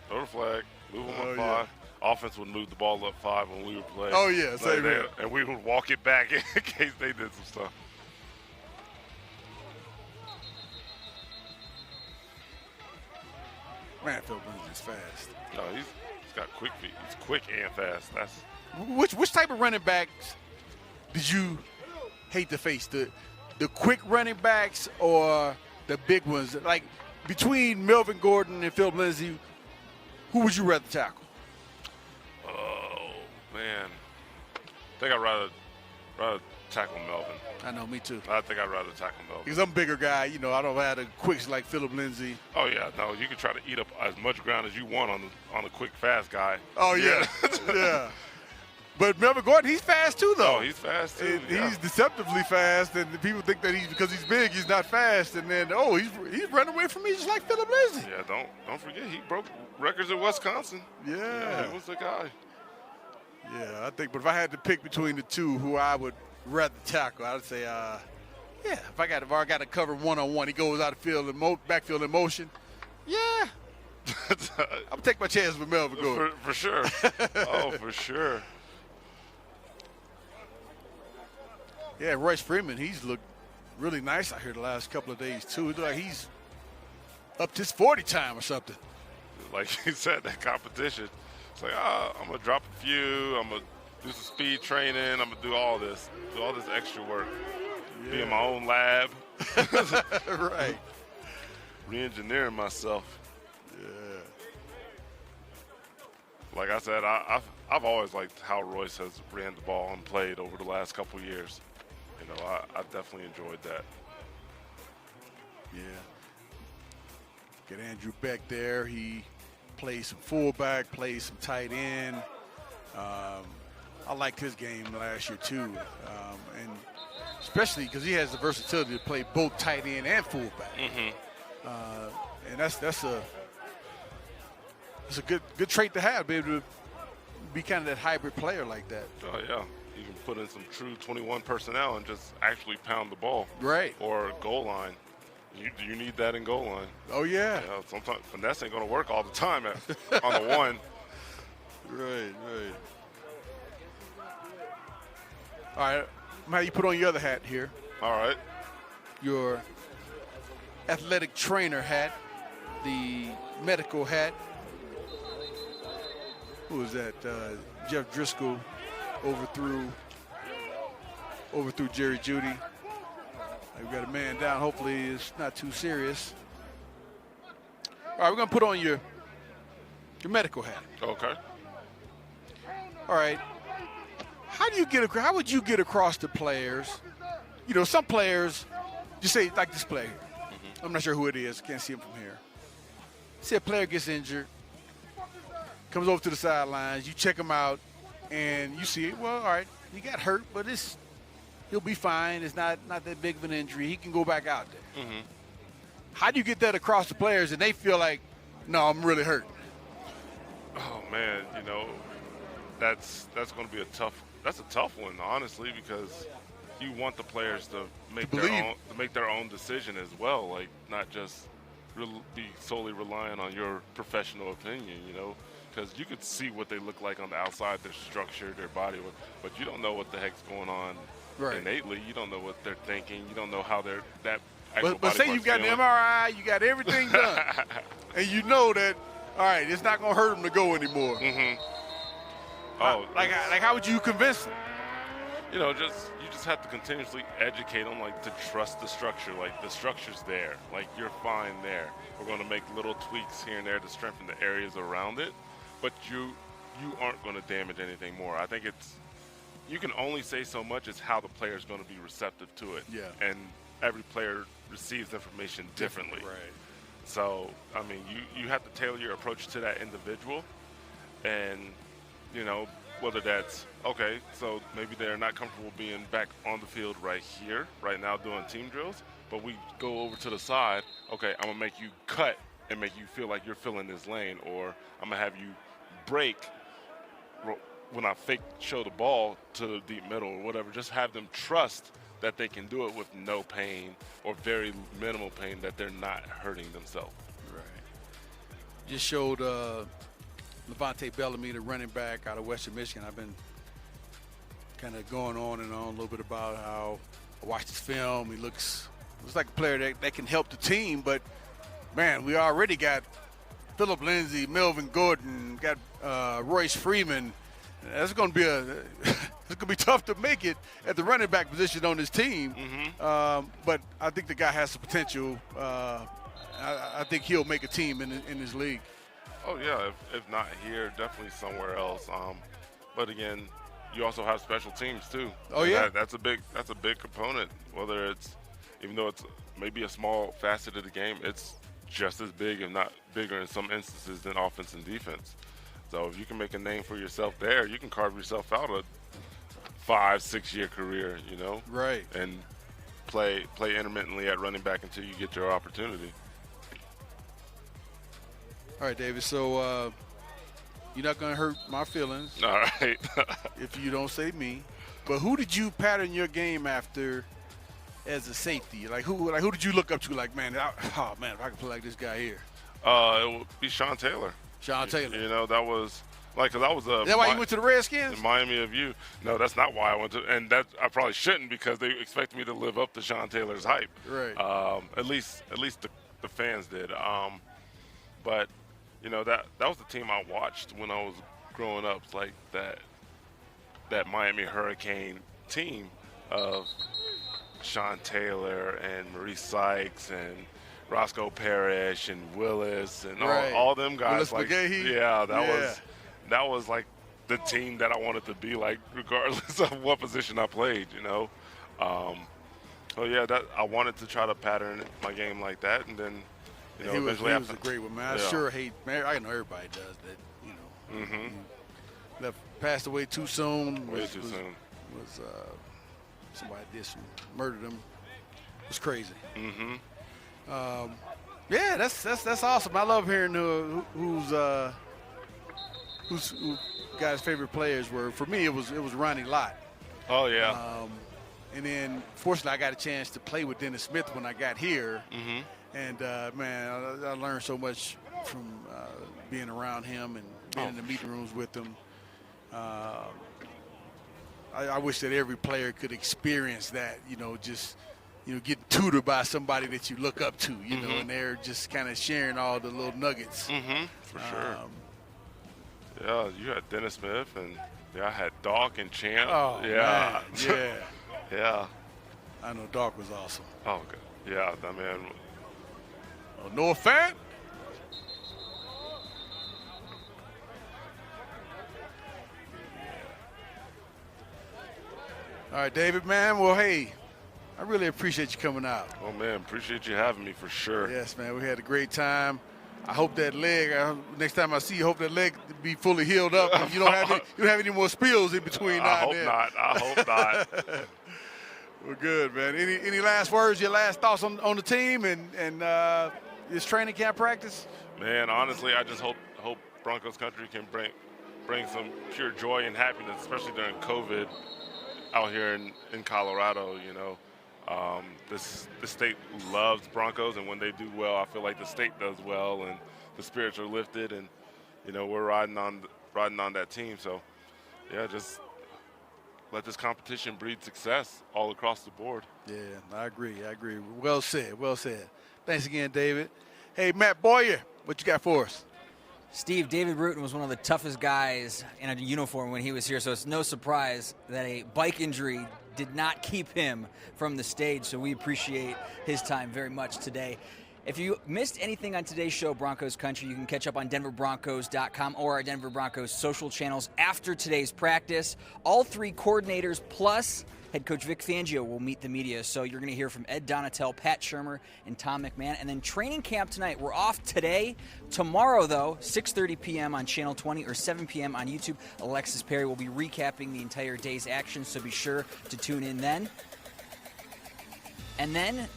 throw the flag, move them up 5. Yeah. Offense would move the ball up 5 when we were playing. Oh, yeah, same here. And we would walk it back in case they did some stuff. Man, Phil Lindsay's fast. No, he's got quick feet. He's quick and fast. That's which type of running backs did you hate to face? The quick running backs or the big ones? Like between Melvin Gordon and Phil Lindsay, who would you rather tackle? Oh man, I think I'd rather tackle Melvin. I know, me too. I think I'd rather tackle Melvin. Because I'm a bigger guy, I don't have the quicks like Philip Lindsay. Oh yeah, no, you can try to eat up as much ground as you want on a quick, fast guy. Oh yeah, yeah. But Melvin Gordon, he's fast too, though. Oh, he's fast too. He's deceptively fast, and people think that because he's big, he's not fast, and then he's running away from me just like Philip Lindsay. Yeah, don't forget he broke records in Wisconsin. Yeah, he was the guy. Yeah, I think. But if I had to pick between the two, who I would rather tackle, I would say, if I got to cover one-on-one, he goes out of field and backfield in motion. Yeah, I'm gonna take my chance with Melvin Gordon for sure. Oh, for sure. Yeah, Royce Freeman, he's looked really nice out here the last couple of days too. It looks like he's up to his 40 time or something. Like you said, that competition. It's like, I'm gonna drop a few. I'm gonna do some speed training. I'm gonna do all this extra work. Yeah. Be in my own lab. Right. Re-engineering myself. Yeah. Like I said, I've always liked how Royce has ran the ball and played over the last couple of years. I definitely enjoyed that. Yeah. Get Andrew Beck there. He plays some fullback, plays some tight end. I liked his game last year too, and especially because he has the versatility to play both tight end and fullback. And that's a good trait to have, be able to be kind of that hybrid player like that. Oh yeah, you can put in some true 21 personnel and just actually pound the ball. Right. Or goal line. You need that in goal line. Oh yeah. Sometimes finesse ain't gonna work all the time on the one. Right. All right, how you put on your other hat here? All right. Your athletic trainer hat, the medical hat. Who was that? Jeff Driscoll overthrew Jerry Jeudy. We've got a man down. Hopefully it's not too serious. All right, we're going to put on your medical hat. Okay. All right. How would you get across to players? Some players, just say like this player. I'm not sure who it is. Can't see him from here. Say a player gets injured, comes over to the sidelines. You check him out, and you see, well, all right, he got hurt, but he'll be fine. It's not that big of an injury. He can go back out there. How do you get that across the players and they feel like, no, I'm really hurt? Oh man, that's going to be a tough one, honestly, because you want the players to make their own decision as well, like not just be solely relying on your professional opinion, you know, because you could see what they look like on the outside, their structure, their body, but you don't know what the heck's going on innately. You don't know what they're thinking. You don't know how they're that. But say you've got an MRI, you got everything done, and you know that, all right, it's not going to hurt them to go anymore. Mm-hmm. Like how would you convince them? You know, you just have to continuously educate them, like, to trust the structure. Like, the structure's there. Like, you're fine there. We're going to make little tweaks here and there to strengthen the areas around it, but you aren't going to damage anything more. I think you can only say so much as how the player's going to be receptive to it. Yeah. And every player receives information differently. Right. So, I mean, you have to tailor your approach to that individual, and, you know, whether that's, okay, so maybe they're not comfortable being back on the field right now doing team drills, but we go over to the side, okay, I'm going to make you cut and make you feel like you're filling this lane, or I'm going to have you break when I show the ball to the deep middle or whatever. Just have them trust that they can do it with no pain or very minimal pain, that they're not hurting themselves. Right. Just showed Levante Bellamy, the running back out of Western Michigan. I've been kind of going on and on a little bit about how I watched his film. He looks like a player that can help the team, but, man, we already got Phillip Lindsay, Melvin Gordon, got Royce Freeman. That's going to be tough to make it at the running back position on this team. Mm-hmm. But I think the guy has the potential. I think he'll make a team in this league. Oh yeah, if not here, definitely somewhere else. But again, you also have special teams too. Oh yeah, that's a big component. Whether it's, even though it's maybe a small facet of the game, it's just as big, if not bigger in some instances, than offense and defense. So if you can make a name for yourself there, you can carve yourself out a 5-6 year career, you know, right, and play intermittently at running back until you get your opportunity. All right, David, so you're not going to hurt my feelings. All right. If you don't say me. But who did you pattern your game after as a safety? Like who did you look up to, like, man, if I could play like this guy here? It would be Sean Taylor. Sean Taylor. You know, that was, like, because I was Is that why you went to the Redskins? In Miami of you. No, that's not why I went to, and that I probably shouldn't, because they expect me to live up to Sean Taylor's hype. Right. At least the fans did. But you know, that was the team I watched when I was growing up. It's like that Miami Hurricane team of Sean Taylor and Maurice Sykes and Roscoe Parrish and Willis and all them guys. Willis McGahee. Yeah, that was like the team that I wanted to be like, regardless of what position I played, you know. So yeah, that I wanted to try to pattern my game like that, and then, you know, eventually he was a great one, man. Yeah. I sure hate, man. I know everybody does that, you know. Mm-hmm. Passed away too soon. Way too soon. Somebody murdered him. It was crazy. Mm-hmm. Yeah, that's awesome. I love hearing who guys' favorite players were. For me, it was Ronnie Lott. Oh yeah. And then, fortunately, I got a chance to play with Dennis Smith when I got here. Mm-hmm. And man, I learned so much from being around him and being in the meeting rooms with him. I wish that every player could experience that, you know, just, you know, getting tutored by somebody that you look up to, you know, and they're just kind of sharing all the little nuggets. Mm-hmm. For sure. Yeah, you had Dennis Smith, and I had Doc and Champ. Oh, yeah. Man. Yeah. Yeah. I know Doc was awesome. Oh, good. Yeah, that man. Noah Fant? All right, David, man. Well, hey, I really appreciate you coming out. Oh, man, appreciate you having me for sure. Yes, man, we had a great time. I hope that leg, next time I see you, hope that leg be fully healed up. And you don't have any more spills in between now and then. I hope not. We're good, man. Any last words, your last thoughts on the team and this training camp practice? Man, honestly, I just hope Broncos Country can bring bring some pure joy and happiness, especially during COVID out here in Colorado. You know, the state loves Broncos, and when they do well, I feel like the state does well, and the spirits are lifted, and you know, we're riding on that team. So yeah, just let this competition breed success all across the board. Yeah, I agree. Well said. Thanks again, David. Hey, Matt Boyer, what you got for us? Steve, David Bruton was one of the toughest guys in a uniform when he was here, so it's no surprise that a bike injury did not keep him from the stage, so we appreciate his time very much today. If you missed anything on today's show, Broncos Country, you can catch up on denverbroncos.com or our Denver Broncos social channels after today's practice. All three coordinators plus head coach Vic Fangio will meet the media, so you're going to hear from Ed Donatel, Pat Shermer, and Tom McMahon. And then training camp tonight. We're off today. Tomorrow, though, 6:30 p.m. on Channel 20 or 7 p.m. on YouTube. Alexis Perry will be recapping the entire day's action, so be sure to tune in then. And then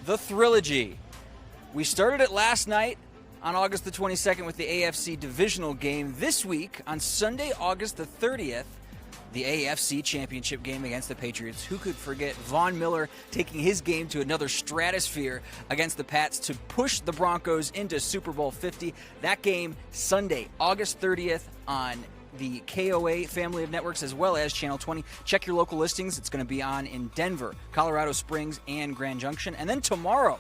the Thrilogy. We started it last night on August the 22nd with the AFC divisional game. This week, on Sunday, August the 30th, the AFC championship game against the Patriots. Who could forget Von Miller taking his game to another stratosphere against the Pats to push the Broncos into Super Bowl 50. That game, Sunday, August 30th on the KOA family of networks as well as Channel 20. Check your local listings. It's going to be on in Denver, Colorado Springs, and Grand Junction. And then tomorrow,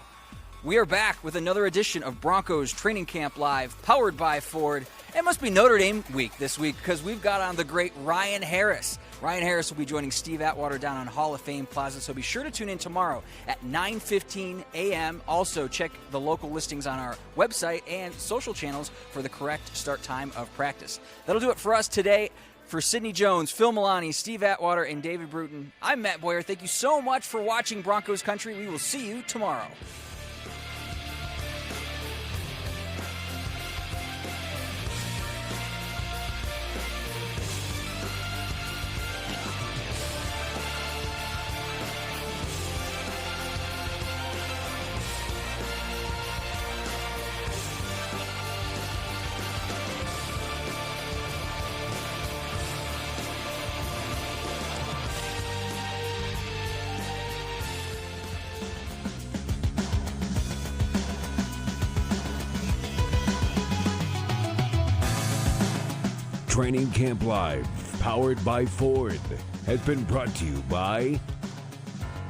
we are back with another edition of Broncos Training Camp Live, powered by Ford. It must be Notre Dame week this week because we've got on the great Ryan Harris. Ryan Harris will be joining Steve Atwater down on Hall of Fame Plaza, so be sure to tune in tomorrow at 9:15 a.m. Also, check the local listings on our website and social channels for the correct start time of practice. That'll do it for us today. For Sidney Jones, Phil Milani, Steve Atwater, and David Bruton, I'm Matt Boyer. Thank you so much for watching Broncos Country. We will see you tomorrow. Training Camp Live, powered by Ford, has been brought to you by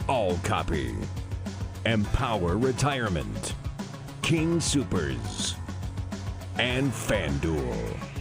All Copy, Empower Retirement, King Soopers, and FanDuel.